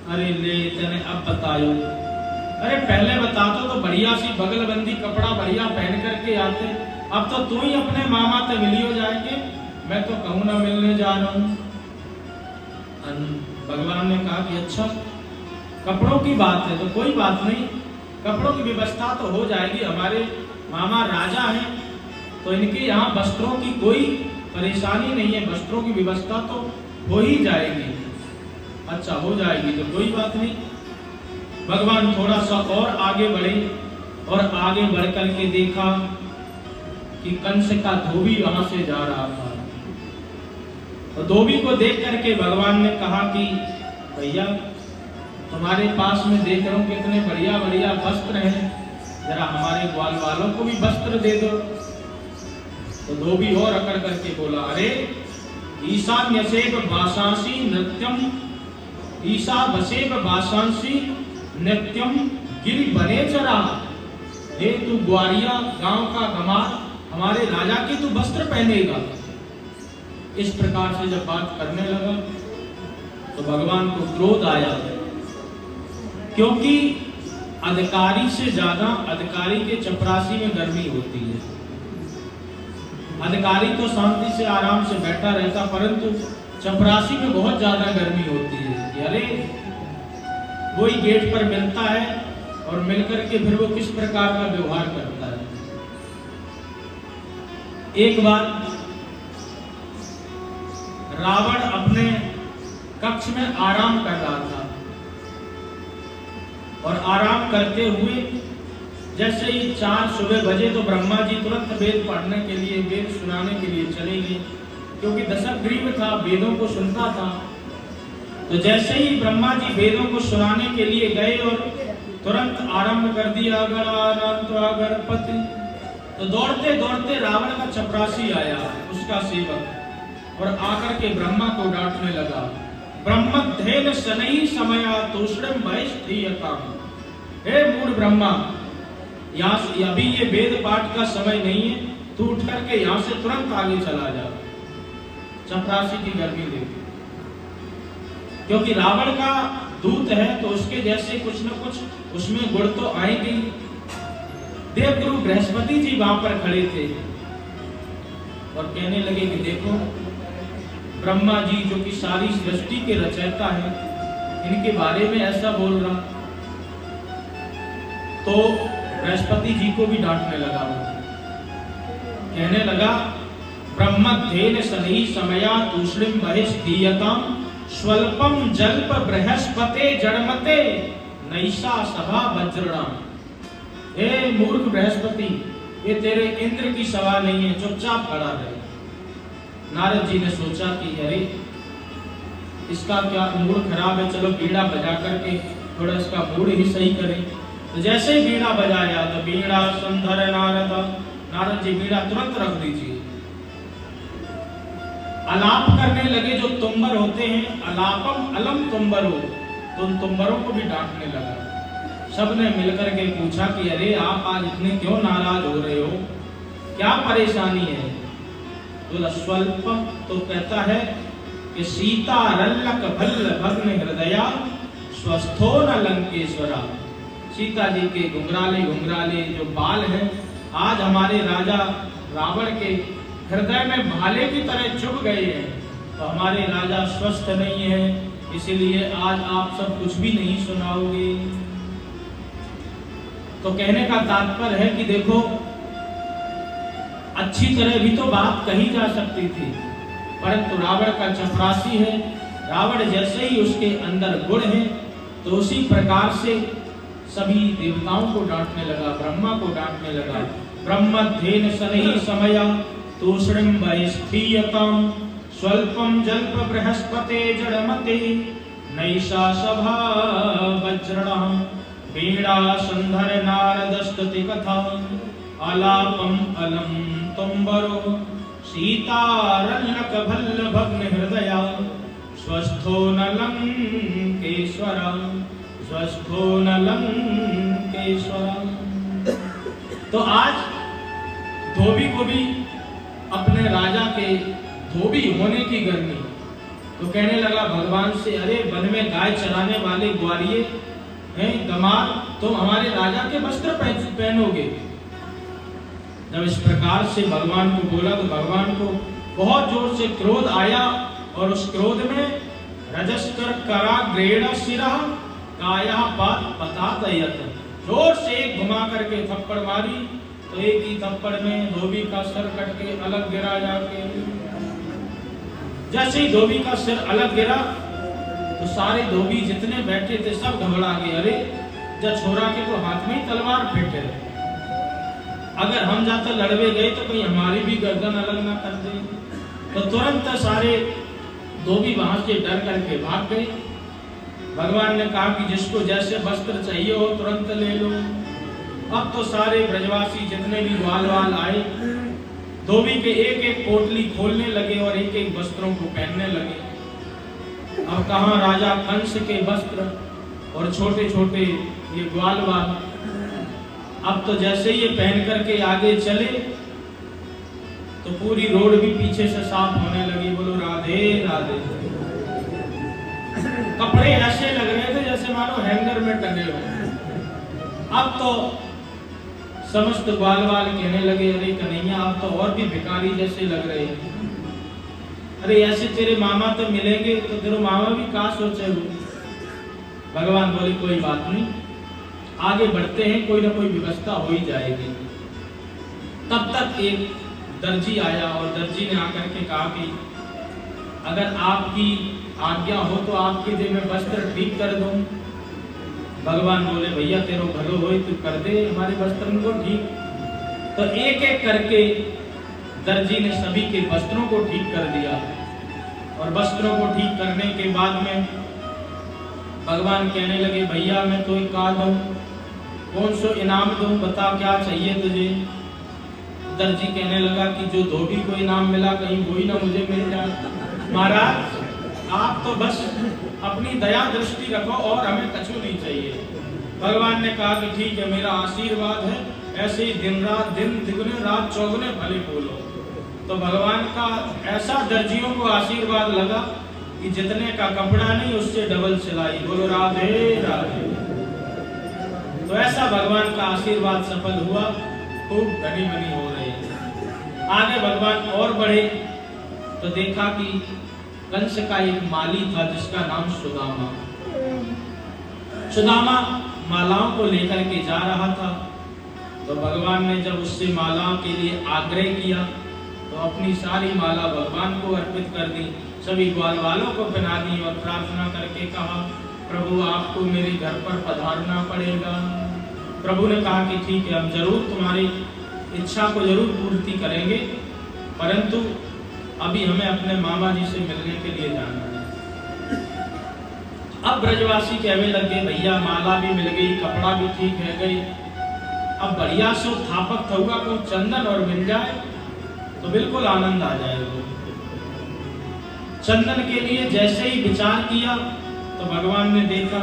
अरे ले तने अब बतायो, अरे पहले बताते तो बढ़िया सी बगलबंदी कपड़ा बढ़िया पहन करके आते, अब तो तू ही अपने मामा से मिलियो जाएंगे, मैं तो कहूँ ना मिलने जा रहा हूँ। भगवान ने कहा कि अच्छा कपड़ों की बात है तो कोई बात नहीं, कपड़ों की व्यवस्था तो हो जाएगी, हमारे मामा राजा हैं तो इनके यहाँ वस्त्रों की कोई परेशानी नहीं है, वस्त्रों की व्यवस्था तो हो ही जाएगी। अच्छा हो जाएगी तो कोई बात नहीं। भगवान थोड़ा सा और आगे बढ़े और आगे बढ़ करके देखा कि कंस का धोबी वहां से जा रहा था। तो धोबी को देख करके भगवान ने कहा कि भैया तुम्हारे पास में देख रहा हूँ कितने बढ़िया बढ़िया वस्त्र हैं, जरा हमारे ग्वाल वालों को भी वस्त्र दे दो। तो धोबी और अकड़ करके बोला, अरे ईशान्य सेव भाषांसी नृत्यम, ईशा बसेव भाषांसी नृत्यम गिरि बने चरा। हे तू ग्वारिया गांव का गमार, हमारे राजा के तू वस्त्र पहनेगा। इस प्रकार से जब बात करने लगा तो भगवान को क्रोध आया, क्योंकि अधिकारी से ज्यादा अधिकारी के चपरासी में गर्मी होती है। अधिकारी तो शांति से आराम से बैठा रहता, परंतु चपरासी में बहुत ज्यादा गर्मी होती है। अरे वही गेट पर मिलता है और मिलकर के फिर वो किस प्रकार का व्यवहार करता है। एक बार रावण अपने कक्ष में आराम कर रहा था और आराम करते हुए जैसे ही 4 सुबह बजे तो ब्रह्मा जी तुरंत वेद पढ़ने के लिए, वेद सुनाने के लिए चले गए, क्योंकि दशग्रीव था, वेदों को सुनता था। तो जैसे ही ब्रह्मा जी वेदों को सुनाने के लिए गए और तुरंत आरंभ कर दिया गणपति, तो दौड़ते दौड़ते रावण का चपरासी आया, उसका सेवक, और आकर के ब्रह्मा को डांटने लगा। ब्रह्मध्येन शनैः समया तूष्णीं बहिष्ठीयताम्। हे मूढ़ ब्रह्मा, यहाँ अभी ये वेद पाठ का समय नहीं है, तू उठ करके यहाँ से तुरंत आगे चला जा। चपरासी की गर्मी देखी, क्योंकि रावण का दूत है तो उसके जैसे कुछ न कुछ उसमें गुण तो आएंगे। देवगुरु बृहस्पति जी वहां पर खड़े थे और कहने लगे कि देखो, ब्रह्मा जी जो कि सारी सृष्टि के रचयिता है, इनके बारे में ऐसा बोल रहा। तो बृहस्पति जी को भी डांटने लगा, कहने लगा ब्रह्मध्येन शनैः समया तूष्णीं बहिष्ठीयताम् स्वल्पम जल्प बृहस्पते जड़मते नैषा सभा वज्रणा। हे मूर्ख बृहस्पति, ये तेरे इंद्र की सभा नहीं है, चुपचाप खड़ा रहे। नारद जी ने सोचा कि अरे इसका क्या मूड खराब है, चलो बीड़ा बजा करके थोड़ा इसका मूड ही सही करें। तो जैसे ही बीड़ा बजाया तो बीड़ा संधर नारद, नारद जी बीड़ा तुरंत रख दीजिए। आलाप करने लगे, जो तुम्बर होते हैं, अलापम अलम तुम्बरो, तो उन तुम्बरों को भी डांटने लगा। सबने मिलकर के पूछा कि अरे आप आज इतने क्यों नाराज हो रहे हो, क्या परेशानी है? तो स्वल्पम, तो कहता है कि सीता रल्लक भल्ल भग्न हृदया स्वस्थो न लंकेश्वरा। सीता जी के घुंघराले घुंघराले जो बाल हैं, आज हमारे राजा रावण के हृदय में भाले की तरह चुभ गए हैं, तो हमारे राजा स्वस्थ नहीं है, इसीलिए आज आप सब कुछ भी नहीं सुनाओगे। तो कहने का तात्पर्य है कि देखो, अच्छी तरह भी तो बात कही जा सकती थी, परंतु रावण का चपरासी है, रावण जैसे ही उसके अंदर गुण है, तो उसी प्रकार से सभी देवताओं को डांटने लगा, ब्रह्मा को डांटने लगा। ब्रह्मध्येन शनैः समया तूष्णीं बहिष्ठीयताम् स्वल्पम जल्प बृहस्पते जड़मते नैषा सभा वज्रणा। बीड़ा संधर नारदस्तुति कथा आलापम अलम तुम्बरो सीतारण्यक भल्ल भग्न हृदया स्वस्थो न लंकेश्वरा, स्वस्थो न लंकेश्वरा। तो आज धोबी को भी अपने राजा के धोबी होने की गर्मी, तो कहने लगा भगवान से, अरे वन में गाय चराने वाले ग्वारिये हैं, गमार, तुम हमारे राजा के वस्त्र पहनोगे। जब इस प्रकार से भगवान को बोला तो भगवान को बहुत जोर से क्रोध आया, और उस क्रोध में रजस्कर करा ग्रेण शिरा काया पतादयत, जोर से एक घुमा करके थप्पड़ मारी, तो एक ही थप्पड़ में धोबी का सिर कट के अलग गिरा जाके। जैसे ही धोबी का सिर अलग गिरा तो सारे धोबी जितने बैठे थे सब घबरा गए। अरे जब छोरा के तो हाथ में ही तलवार फेंटे, अगर हम जाकर लड़वे गए तो कहीं हमारी भी गर्दन अलग ना कर दे। तो तुरंत सारे धोबी वहां से डर करके भाग गए। भगवान ने कहा कि जिसको जैसे वस्त्र चाहिए हो तुरंत ले लो। अब तो सारे ब्रजवासी जितने भी ग्वालवाल आए, धोबी के एक एक पोटली खोलने लगे और एक एक वस्त्रों को पहनने लगे। अब कहाँ राजा कंस के वस्त्र और छोटे छोटे ये ग्वालवाल। अब तो जैसे ये पहन करके आगे चले तो पूरी रोड भी पीछे से साफ होने लगी। बोलो राधे राधे। कपड़े ऐसे लग रहे थे जैसे मानो हैंगर में टंगे हो। अब तो समस्त ग्वालवाल कहने लगे, अरे कन्हैया आप तो और भी भिखारी जैसे लग रहे हैं। अरे ऐसे तेरे मामा तो मिलेंगे तो तेरे मामा भी कहाँ सोचे हो। भगवान बोले कोई बात नहीं, आगे बढ़ते हैं, कोई ना कोई व्यवस्था हो ही जाएगी। तब तक एक दर्जी आया और दर्जी ने आकर के कहा कि अगर आपकी आज्ञा हो तो आपके लिए मैं वस्त्र ठीक कर दूं। भगवान बोले भैया तेरो भलो हो, तू कर दे हमारे वस्त्रों को ठीक। तो एक एक करके दर्जी ने सभी के वस्त्रों को ठीक कर दिया और वस्त्रों को ठीक करने के बाद में भगवान कहने लगे भैया मैं तो एक का दूं, कौन सो इनाम दूं, बता क्या चाहिए तुझे। दर्जी कहने लगा कि जो धोबी को इनाम मिला कहीं वही ना मुझे मिल जाए। महाराज आप तो बस अपनी दया दृष्टि रखो और हमें कछु नहीं चाहिए। भगवान ने कहा कि ठीक है, मेरा आशीर्वाद है, ऐसे ही दिन रात दिन दुगने रात चौगुने भले बोलो। तो भगवान का ऐसा दर्जियों को आशीर्वाद लगा कि जितने का कपड़ा नहीं उससे डबल सिलाई। बोलो राधे राधे। तो ऐसा भगवान का आशीर्वाद सफल हुआ, खूब धनी बनी हो रहे। आगे भगवान और बढ़े तो देखा कि कंस का एक माली था जिसका नाम सुदामा। सुदामा मालाओं को लेकर के जा रहा था। तो भगवान ने जब उससे मालाओं के लिए आग्रह किया तो अपनी सारी माला भगवान को अर्पित कर दी, सभी ग्वाल वालों को पहना दी और प्रार्थना करके कहा प्रभु आपको मेरे घर पर पधारना पड़ेगा। प्रभु ने कहा कि ठीक है, हम जरूर तुम्हारी इच्छा को जरूर पूर्ति करेंगे, परंतु अभी हमें अपने मामा जी से मिलने के लिए जाना है। अब ब्रजवासी कहने लगे भैया माला भी मिल गई, कपड़ा भी ठीक है गई, अब बढ़िया सो थापक थहुआ को चंदन और मिल जाए तो बिल्कुल आनंद आ जाएगा। चंदन के लिए जैसे ही विचार किया तो भगवान ने देखा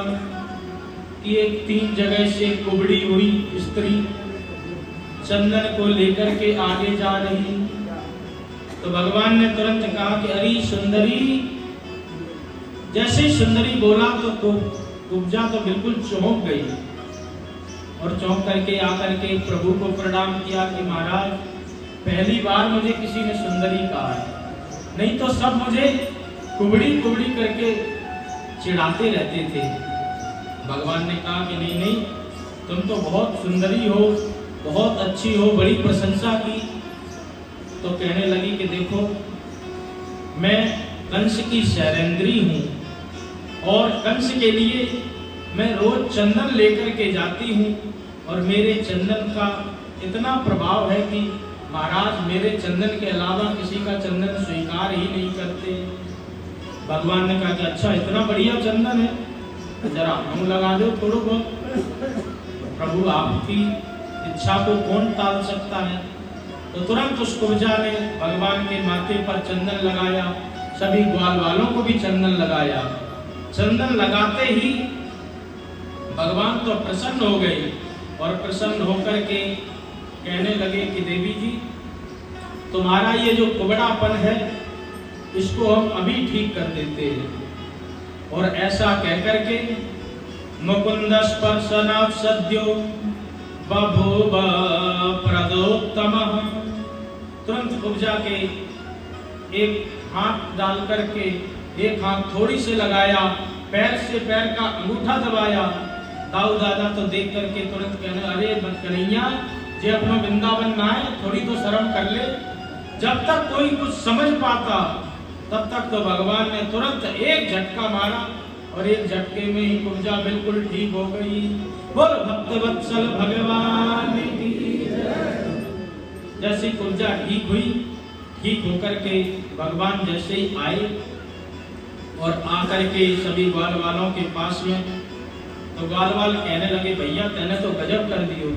कि एक 3 जगह से कुबड़ी हुई स्त्री चंदन को लेकर के आगे जा रही। तो भगवान ने तुरंत कहा कि अरे सुंदरी। जैसे ही सुंदरी बोला तो कुब्जा तो बिल्कुल चौंक गई और चौंक करके आकर के प्रभु को प्रणाम किया कि महाराज पहली बार मुझे किसी ने सुंदरी कहा है, नहीं तो सब मुझे कुबड़ी कुबड़ी करके चिढ़ाते रहते थे। भगवान ने कहा कि नहीं नहीं, तुम तो बहुत सुंदरी हो, बहुत अच्छी हो, बड़ी प्रशंसा की। तो कहने लगी कि देखो मैं कंस की शैलेंद्री हूँ और कंस के लिए मैं रोज चंदन लेकर के जाती हूँ और मेरे चंदन का इतना प्रभाव है कि महाराज मेरे चंदन के अलावा किसी का चंदन स्वीकार ही नहीं करते। भगवान ने कहा कि अच्छा इतना बढ़िया चंदन है, जरा हम लगा दो थोड़ा बहुत। प्रभु आपकी इच्छा को कौन टाल सकता है। तो तुरंत उस कुब्जा ने भगवान के माथे पर चंदन लगाया, सभी ग्वाल वालों को भी चंदन लगाया। चंदन लगाते ही भगवान तो प्रसन्न हो गए और प्रसन्न होकर के कहने लगे कि देवी जी तुम्हारा ये जो कुबड़ापन है इसको हम अभी ठीक कर देते हैं। और ऐसा कहकर के मुकुंद स्पर्शनात् सद्यो बभूव प्रदोत्तमः। तुरंत कुब्जा के एक हाथ डाल करके एक हाथ थोड़ी से लगाया, पैर से पैर का अंगूठा दबाया। दाऊ दादा तो देख करके तुरंत कहने अरे कन्हैया जे अपना वृंदावन ना है, थोड़ी तो शर्म कर ले। जब तक कोई कुछ समझ पाता तब तक तो भगवान ने तुरंत एक झटका मारा और एक झटके में ही कुब्जा बिल्कुल ठीक हो गई। बोल भक्तवत्सल भगवान की जय। जैसे कुब्जा ठीक हुई, ठीक होकर के भगवान जैसे ही आए और आकर के सभी ग्वाल वालों के पास में, तो ग्वाल वाल कहने लगे भैया तेने तो गजब कर दियो,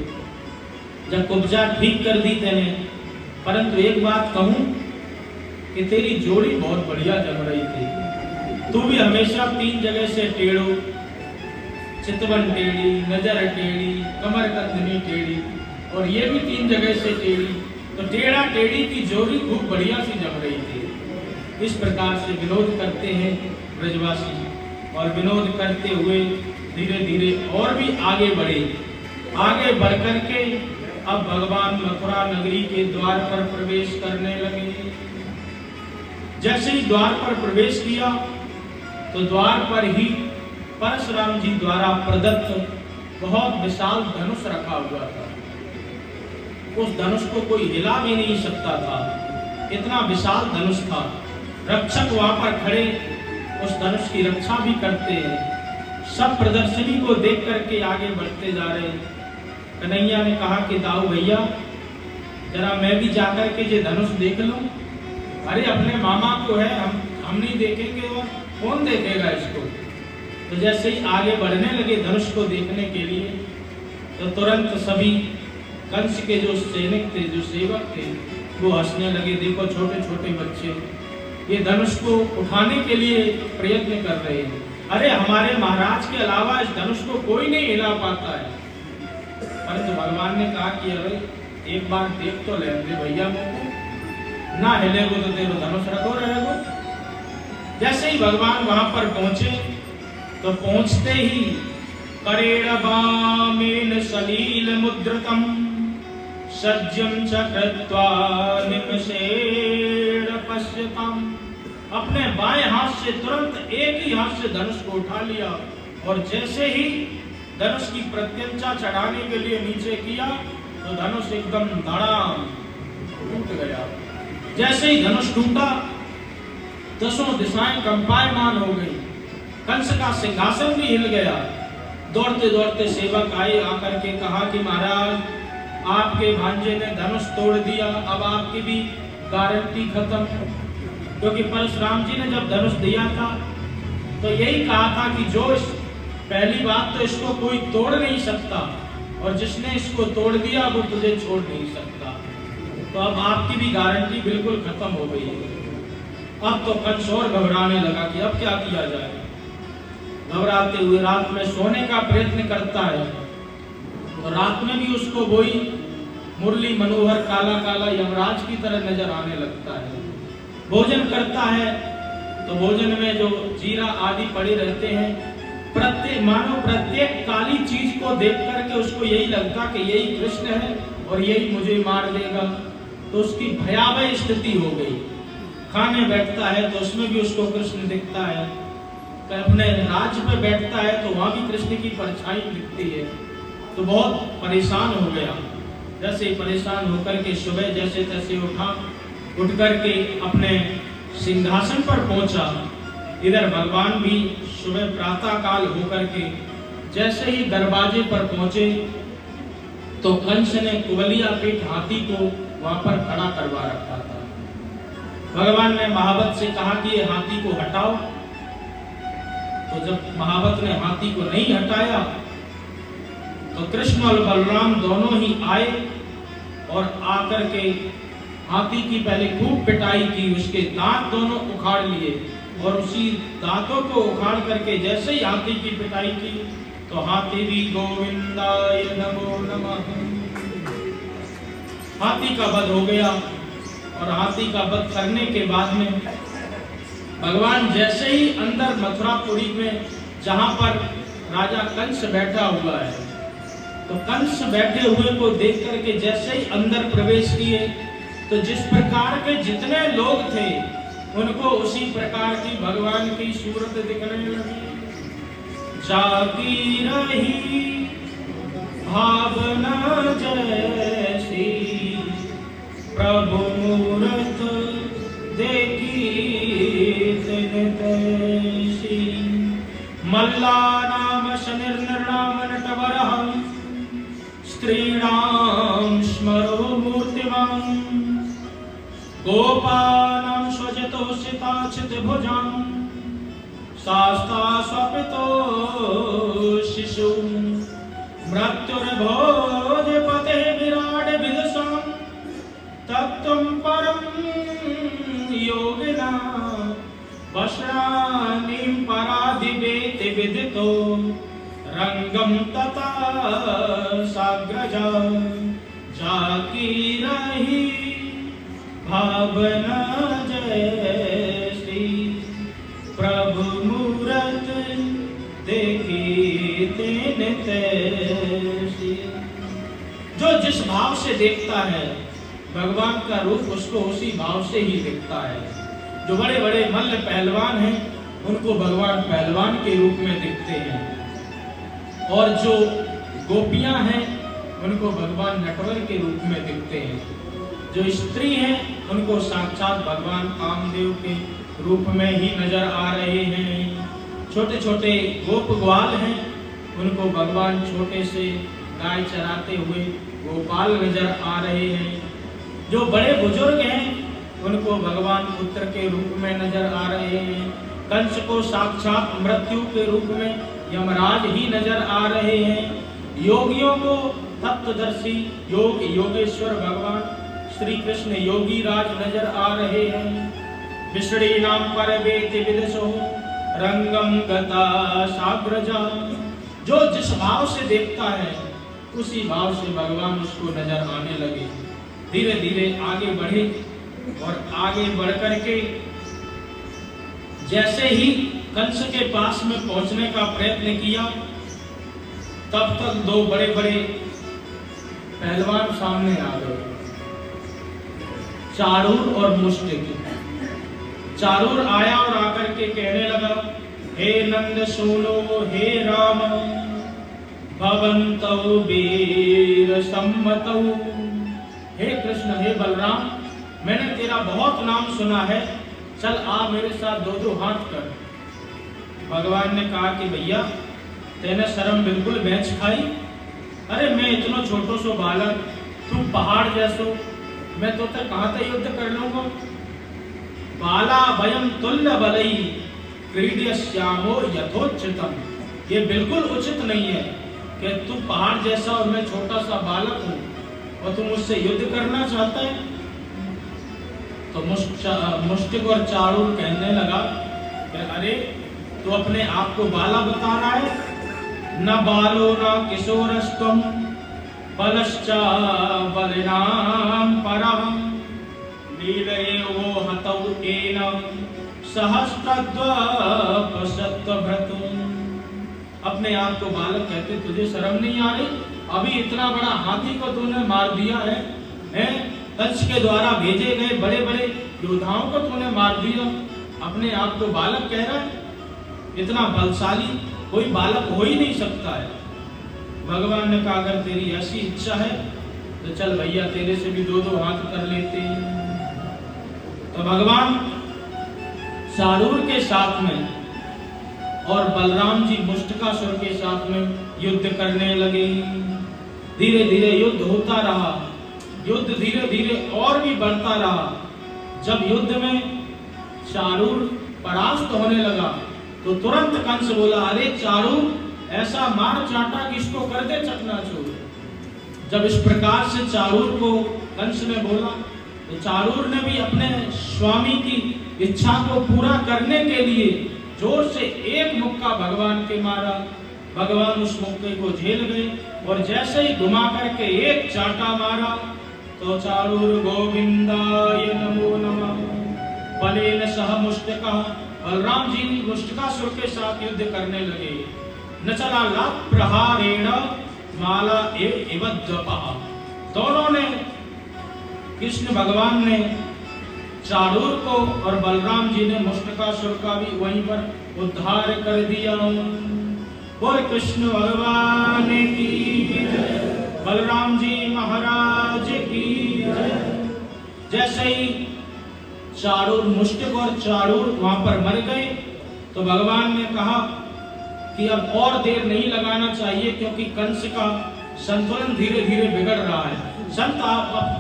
जब कुब्जा ठीक कर दी तेने, परंतु एक बात कहूं कि तेरी जोड़ी बहुत बढ़िया जम रही थी। तू भी हमेशा 3 जगह से टेढ़ो, चितवन टेढ़ी, नजर टेढ़ी, कमर कंधनी टेढ़ी और ये भी 3 जगह से टेढ़ी, तो टेढ़ा टेढ़ी की जोड़ी खूब बढ़िया सी जम रही थी। इस प्रकार से विनोद करते हैं ब्रजवासी और विनोद करते हुए धीरे धीरे और भी आगे बढ़े। आगे बढ़ करके अब भगवान मथुरा नगरी के द्वार पर प्रवेश करने लगे। जैसे ही द्वार पर प्रवेश किया तो द्वार पर ही परशुराम जी द्वारा प्रदत्त बहुत विशाल धनुष रखा हुआ था। उस धनुष को कोई हिला भी नहीं सकता था, इतना विशाल धनुष था। रक्षक वहां पर खड़े उस धनुष की रक्षा भी करते हैं। सब प्रदर्शनी को देख करके आगे बढ़ते जा रहे हैं। कन्हैया ने कहा कि दाऊ भैया, जरा मैं भी जाकर के ये धनुष देख लूं। अरे अपने मामा को है, हम नहीं देखेंगे और कौन देखेगा इसको। तो जैसे ही आगे बढ़ने लगे धनुष को देखने के लिए, तो तुरंत सभी कंस के जो सैनिक थे, जो सेवक थे, वो हंसने लगे। देखो छोटे छोटे बच्चे ये धनुष को उठाने के लिए प्रयत्न कर रहे हैं। अरे हमारे महाराज के अलावा इस धनुष को कोई नहीं हिला पाता है। परंतु भगवान ने कहा कि अरे एक बार देख तो ले भैया, मुझको ना हिलेगो तो तेरे धनुष रखो रहेगो। जैसे ही भगवान वहां पर पहुंचे, तो पहुंचते ही करेणबामेन सलील मुद्रतम सज्जम च कृत्वा निमषेण पश्यताम। अपने बाएं हाथ से तुरंत एक ही हाथ से धनुष को उठा लिया और जैसे ही धनुष की प्रत्यंचा चढ़ाने के लिए नीचे किया, तो धनुष एकदम धड़ाम टूट गया। जैसे ही धनुष टूटा, दसों दिशाएं कंपायमान हो गई। कंस का सिंहासन भी हिल गया। दौड़ते दौड़ते सेवक आए, आकर के कहा कि महाराज, आपके भांजे ने धनुष तोड़ दिया, अब आपकी भी गारंटी खत्म। क्योंकि परशुराम जी ने जब धनुष दिया था तो यही कहा था कि पहली बात तो इसको कोई तोड़ नहीं सकता, और जिसने इसको तोड़ दिया वो तुझे छोड़ नहीं सकता। तो अब आपकी भी गारंटी बिल्कुल खत्म हो गई है। अब तो कंस और घबराने लगा कि अब क्या किया जाए। घबराते हुए रात में सोने का प्रयत्न करता है, तो रात में भी उसको वही मुरली मनोहर काला काला यमराज की तरह नजर आने लगता है। भोजन करता है तो भोजन में जो जीरा आदि पड़े रहते हैं, प्रत्येक काली चीज को देख करके उसको यही लगता कि यही कृष्ण है और यही मुझे मार देगा। तो उसकी भयावह स्थिति हो गई। खाने बैठता है तो उसमें भी उसको कृष्ण दिखता है, तो अपने राज्य पे बैठता है तो वहां भी कृष्ण की परछाई दिखती है। तो बहुत परेशान हो गया। जैसे ही परेशान होकर के सुबह जैसे तैसे उठ करके अपने सिंहासन पर पहुंचा। इधर भगवान भी सुबह प्रातः काल होकर के जैसे ही दरवाजे पर पहुंचे, तो कंस ने कुबलिया पीठ हाथी को वहां पर खड़ा करवा रखा था। भगवान ने महावत से कहा कि ये हाथी को हटाओ। तो जब महावत ने हाथी को नहीं हटाया, तो कृष्ण और बलराम दोनों ही आए और आकर के हाथी की पहले खूब पिटाई की, उसके दांत दोनों उखाड़ लिए, और उसी दांतों को उखाड़ करके जैसे ही हाथी की पिटाई की, तो हाथी भी गोविंदाय नमो नमः, हाथी का वध हो गया। और हाथी का वध करने के बाद में भगवान जैसे ही अंदर मथुरापुरी में जहां पर राजा कंस बैठा हुआ है, तो कंस बैठे हुए को देख करके जैसे ही अंदर प्रवेश किए, तो जिस प्रकार के जितने लोग थे उनको उसी प्रकार की भगवान की सूरत दिखने लगी। जागी रही भावना जैसी, प्रभु मूरत देखी तिन तैसी। मल्ला नाम शनिर्नाम नटवरः, स्त्रीणां स्मरो मूर्तिमान्। गोपानां स्वजतोषिताचित भुजां, शास्ता स्वपितो शिशु। मृत्युर्भोजपते विराट विदुषां, तत्त्वं परं योगिना। वश्राणीं पराधिवेति विदितो, रंगम तथा साग्रजा। जाकी रही भावना जैसी, प्रभु मूरत देखी तिन तैसी। जो जिस भाव से देखता है भगवान का रूप, उसको उसी भाव से ही दिखता है। जो बड़े बड़े मल्ल पहलवान हैं, उनको भगवान पहलवान के रूप में दिखते हैं, और जो गोपियां हैं उनको भगवान नटवर के रूप में दिखते हैं, जो स्त्री हैं उनको साक्षात भगवान कामदेव के रूप में ही नजर आ रहे हैं। छोटे छोटे गोप ग्वाल हैं उनको भगवान छोटे से गाय चराते हुए गोपाल नजर आ रहे हैं। जो बड़े बुजुर्ग हैं उनको भगवान पुत्र के रूप में नजर आ रहे हैं। कंस को साक्षात मृत्यु के रूप में यमराज ही नजर आ रहे हैं। योगियों को तत्वदर्शी योग योगेश्वर भगवान श्री कृष्ण योगी राज नजर आ रहे हैं। विष्णी नाम पर वेति विदसो रंगम गता साग्रजा, जो जिस भाव से देखता है उसी भाव से भगवान उसको नजर आने लगे। धीरे धीरे आगे बढ़े और आगे बढ़ करके जैसे ही कंस के पास में पहुंचने का प्रयत्न किया, तब तक दो बड़े बड़े पहलवान सामने आ गए, चारूर और मुष्टिक। चारूर आया और आकर के कहने लगा, हे नंद सुनो हे राम, भवन्तौ वीर सम्मतौ। हे कृष्ण हे बलराम, मैंने तेरा बहुत नाम सुना है, चल आ मेरे साथ दो दो हाथ कर। भगवान ने कहा कि भैया तेने शर्म बिल्कुल बेच खाई। अरे मैं इतना छोटो सो बालक, तू पहाड़ जैसो, मैं तो कहाँ तक युद्ध कर लूंगा। बाला भयम तुल्य बलई क्रीड्यश्यामो यथोचितम। ये बिल्कुल उचित नहीं है कि तू पहाड़ जैसा और मैं छोटा सा बालक हूँ और तू मुझसे युद्ध करना चाहता है। तो मुष्टिक और चारूर कहने लगा कि अरे तू अपने आप को बाला बता रहा है, न बालो न किशोरस्तम बलश्चा बलिनाम परम लीलये वो हतौ एन सहस्त्रद्वपशतभृत। अपने आप को बालक कहते, तुझे शर्म नहीं आ रही? अभी इतना बड़ा हाथी को तूने मार दिया है? कंस के द्वारा भेजे गए बड़े बड़े योद्धाओं को तूने मार दिया, अपने आप को बालक कह रहा है? इतना बलशाली कोई बालक हो ही नहीं सकता है। भगवान ने कहा अगर तेरी ऐसी इच्छा है तो चल भैया तेरे से भी दो दो हाथ कर लेते हैं। तो भगवान चारूर के साथ में और बलराम जी मुष्टिकासुर के साथ में युद्ध करने लगे। धीरे धीरे युद्ध होता रहा, युद्ध धीरे धीरे और भी बढ़ता रहा। जब युद्ध में चारूर परास्त होने लगा तो तुरंत कंस बोला, अरे चारूर ऐसा मार चाटा कि इसको कर दे चकनाचूर। जब इस प्रकार से चारूर को कंस ने बोला तो चारूर ने भी अपने स्वामी की इच्छा को पूरा करने के लिए जोर से एक मुक्का भगवान के मारा। भगवान उस मुक्के को झेल गए और जैसे ही घुमा करके एक चाटा मारा तो चारूर गोविंदाय नमो नमः बलेन सह मुष्टिका। बलराम जी मुष्टिकासुर के साथ युद्ध करने लगे। न चला लाख प्रहारेण माला इव द्वपः। दोनों ने, कृष्ण भगवान ने चारूर को और बलराम जी ने मुष्टिकासुर का भी वहीं पर उद्धार कर दिया। बोल कृष्ण भगवान की, बलराम जी महाराज की। जैसे ही चारूर मुष्टिक और चारूर वहां पर मर गए तो भगवान ने कहा कि अब और देर नहीं लगाना चाहिए क्योंकि कंस का संतुलन धीरे धीरे बिगड़ रहा है।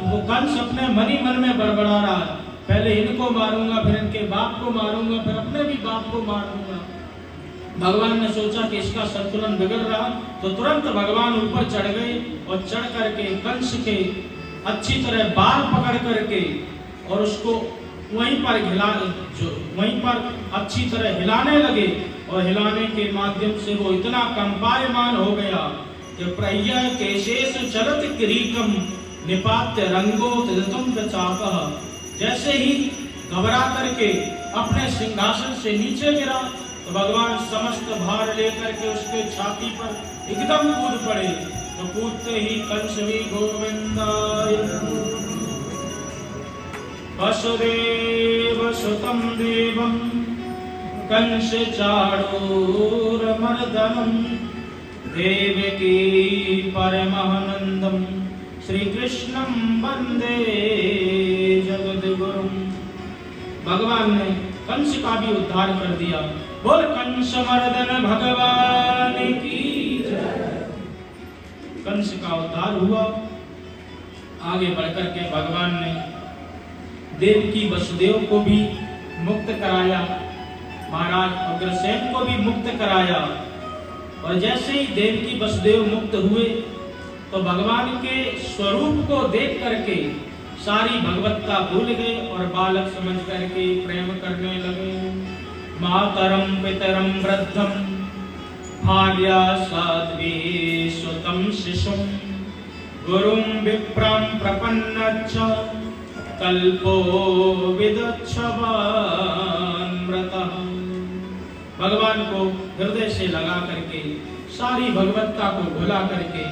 वो कंस अपने मन ही मन में बड़बड़ा रहा है, पहले इनको मारूंगा, फिर इनके बाप को मारूंगा, फिर अपने भी बाप को मारूंगा। भगवान ने सोचा कि इसका संतुलन बिगड़ रहा तो तुरंत भगवान ऊपर चढ़ गए और चढ़ करके कंस के अच्छी तरह बाल पकड़ करके और उसको वहीं पर अच्छी तरह हिलाने लगे और हिलाने के माध्यम से वो इतना कंपायमान हो गया कि प्रह्य केशेष चलत किरीटम निपात्य रंगो तदतम प्रचापः। जैसे ही घबरा करके अपने सिंहासन से नीचे गिरा तो भगवान समस्त भार लेकर के उसके छाती पर एकदम कूद पड़े। तो कूदते ही कंस भी गोविंदाय वसुदेव सुतं देवं कंस चारूर मर्दनम देवकी परमानंदम श्री कृष्णम वंदे जगद्गुरुम। भगवान ने कंस का भी उद्धार कर दिया। बोल कंस मर्दन भगवान की जय। कंस का उद्धार हुआ। आगे बढ़कर के भगवान ने देवकी वसुदेव को भी मुक्त कराया, महाराज उग्रसेन को भी मुक्त कराया। और जैसे ही देवकी वसुदेव मुक्त हुए तो भगवान के स्वरूप को देख करके सारी भगवत्ता भूल गए और बालक समझ करके प्रेम करने लगे। मातरम पितरम वृद्धम भार्या साध्वी सुतम शिशुम गुरुम विप्रम प्रपन्नच्च कल्पो विदच्छवान् व्रतः। भगवान को हृदय से लगा करके सारी भगवत्ता को भुला करके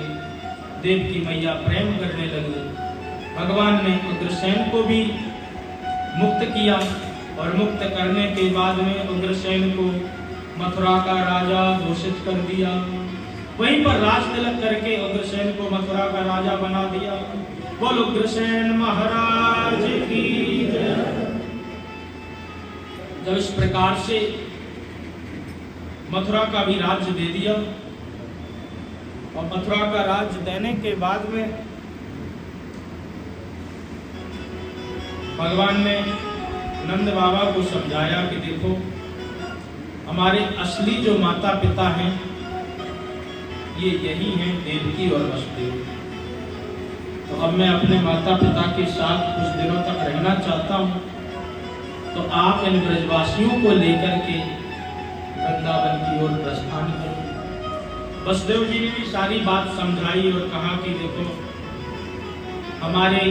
देवकी मैया प्रेम करने लगे। भगवान ने उग्रसेन को भी मुक्त किया और मुक्त करने के बाद में उग्रसेन को मथुरा का राजा घोषित कर दिया। वहीं पर राज तिलक करके उग्रसेन को मथुरा का राजा बना दिया। बोल उग्रसेन महाराज की जय। जब इस प्रकार से मथुरा का भी राज्य दे दिया और मथुरा का राज्य देने के बाद में भगवान ने नंद बाबा को समझाया कि देखो हमारे असली जो माता पिता हैं ये यही हैं, देवकी और वसुदेव। तो अब मैं अपने माता पिता के साथ कुछ दिनों तक रहना चाहता हूँ, तो आप इन ब्रजवासियों को लेकर के वृंदावन की ओर प्रस्थान करो। वसुदेव जी ने भी सारी बात समझाई और कहा कि देखो हमारे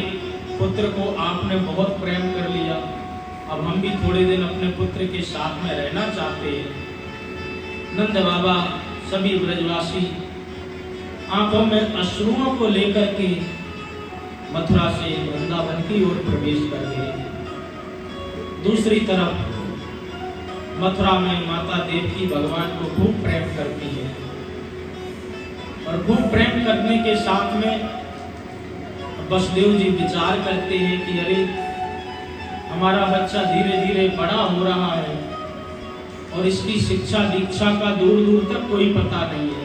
पुत्र को आपने बहुत प्रेम कर लिया, अब हम भी थोड़े दिन अपने पुत्र के साथ में रहना चाहते हैं। नंद बाबा सभी ब्रजवासी आंखों में अश्रुओं को लेकर के मथुरा से वृंदावन की ओर प्रवेश कर गए। दूसरी तरफ मथुरा में माता देवकी भगवान को खूब प्रेम करती है और खूब प्रेम करने के साथ में वसुदेव जी विचार करते हैं कि अरे हमारा बच्चा धीरे धीरे बड़ा हो रहा है और इसकी शिक्षा दीक्षा का दूर दूर तक कोई पता नहीं है,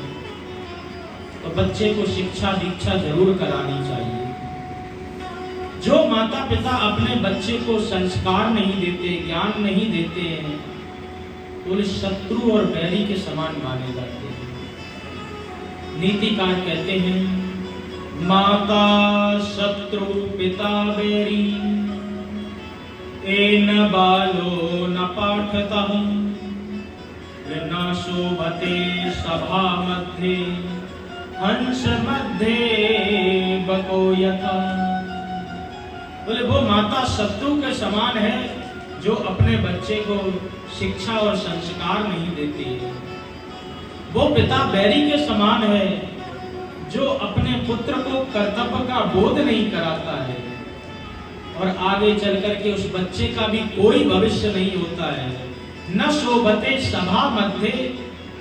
तो बच्चे को शिक्षा दीक्षा जरूर करानी चाहिए। जो माता पिता अपने बच्चे को संस्कार नहीं देते, ज्ञान नहीं देते हैं, तो शत्रु और बैरी के समान माने जाते हैं। नीतिकार कहते हैं माता शत्रु पिता बैरी एन बालो न पाठतः न शोभते सभा मध्ये हंस मध्ये बको यथा। बोले वो माता शत्रु के समान है जो अपने बच्चे को शिक्षा और संस्कार नहीं देती है। वो पिता बैरी के समान है जो अपने पुत्र को कर्तव्य का बोध नहीं कराता है और आगे चल करके उस बच्चे का भी कोई भविष्य नहीं होता है। न शोभते सभा मध्य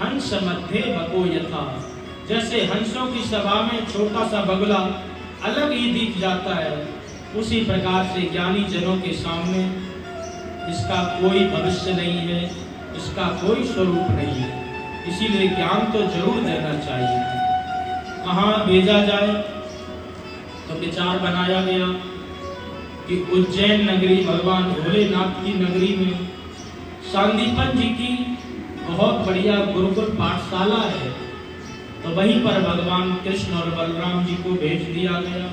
हंस मध्य बको यथा। जैसे हंसों की सभा में छोटा सा बगुला अलग ही दिख जाता है, उसी प्रकार से ज्ञानी जनों के सामने इसका कोई भविष्य नहीं है, इसका कोई स्वरूप नहीं है। इसीलिए ज्ञान तो जरूर देना चाहिए। कहाँ भेजा जाए, तो विचार बनाया गया कि उज्जैन नगरी भगवान भोलेनाथ की नगरी में सांदीपन जी की बहुत बढ़िया गुरुकुल पाठशाला है, तो वहीं पर भगवान कृष्ण और बलराम जी को भेज दिया गया।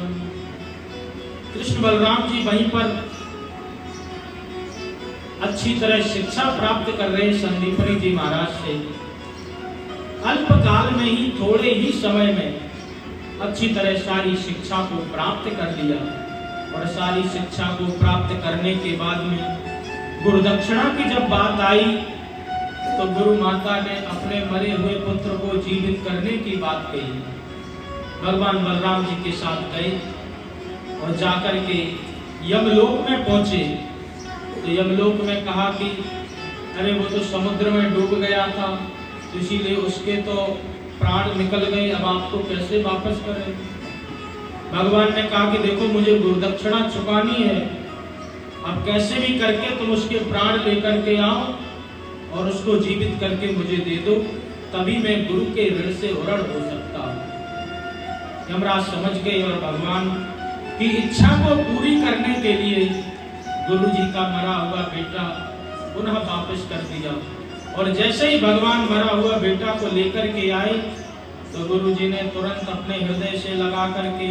कृष्ण बलराम जी वहीं पर अच्छी तरह शिक्षा प्राप्त कर रहे संदीपनी जी महाराज से। अल्प काल में ही, थोड़े ही समय में अच्छी तरह सारी शिक्षा को प्राप्त कर लिया और सारी शिक्षा को प्राप्त करने के बाद में गुरु दक्षिणा की जब बात आई तो गुरु माता ने अपने मरे हुए पुत्र को जीवित करने की बात कही। भगवान बलराम जी के साथ गए और जाकर के यमलोक में पहुंचे तो यमलोक में कहा कि अरे वो तो समुद्र में डूब गया था, तो इसीलिए उसके तो प्राण निकल गए, अब आपको कैसे वापस करें? भगवान ने कहा कि देखो मुझे गुरुदक्षिणा चुकानी है, अब कैसे भी करके तुम उसके प्राण लेकर के आओ और उसको जीवित करके मुझे दे दो, तभी मैं गुरु के ऋण से उरण हो सकता हूं। यमराज समझ गए और भगवान की इच्छा को पूरी करने के लिए गुरु जी का मरा हुआ बेटा पुनः वापस कर दिया। और जैसे ही भगवान मरा हुआ बेटा को लेकर के आए तो गुरु जी ने तुरंत अपने हृदय से लगा करके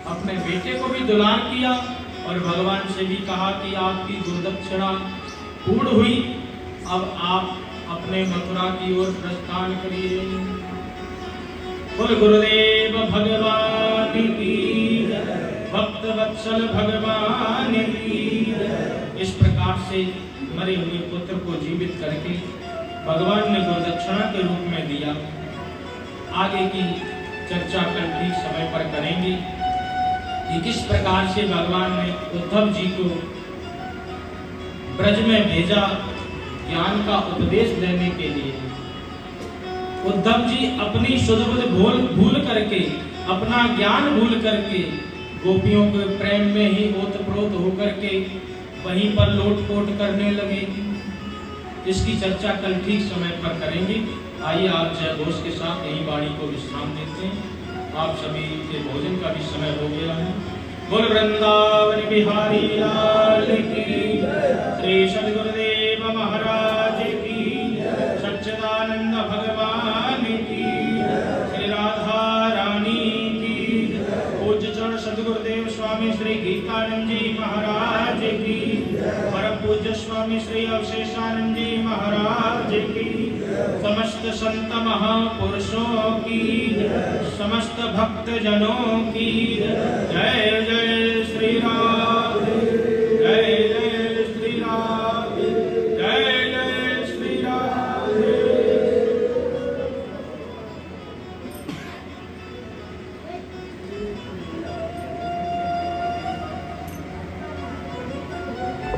अपने बेटे को भी दुलार किया और भगवान से भी कहा कि आपकी गुरुदक्षिणा पूर्ण हुई, अब आप अपने मथुरा की ओर प्रस्थान करिए। बोल गुरुदेव भगवान की, भक्त वत्सल भगवान की। इस प्रकार से मरे हुए पुत्र को जीवित करके भगवान ने गुरुदक्षिणा के रूप में दिया। आगे की चर्चा कल ठीक समय पर करेंगे कि किस प्रकार से भगवान ने उद्धव जी को ब्रज में भेजा ज्ञान का उपदेश देने के लिए। उद्धव जी अपनी सुध-बुध भूल करके, अपना ज्ञान भूल करके गोपियों के प्रेम में ही ओतप्रोत होकर के वहीं पर लोटपोट करने लगे। इसकी चर्चा कल ठीक समय पर करेंगे। आइए आप जय घोष के साथ यही वाणी को विश्राम देते हैं। आप सभी के भोजन का भी समय हो गया है। बोल वृंदावन बिहारी लाल की, श्री सद्गुरुदेव महाराज की, सच्चिदानंद भगवान की, श्री राधा रानी की, पूज्य चरण सद्गुरुदेव स्वामी श्री गीतानंद जी महाराज की, परम पूज्य स्वामी श्री अवशेषानंद जी महाराज की, समस्त संत महापुरुषों की, समस्त भक्त जनों की जय जय श्री राम।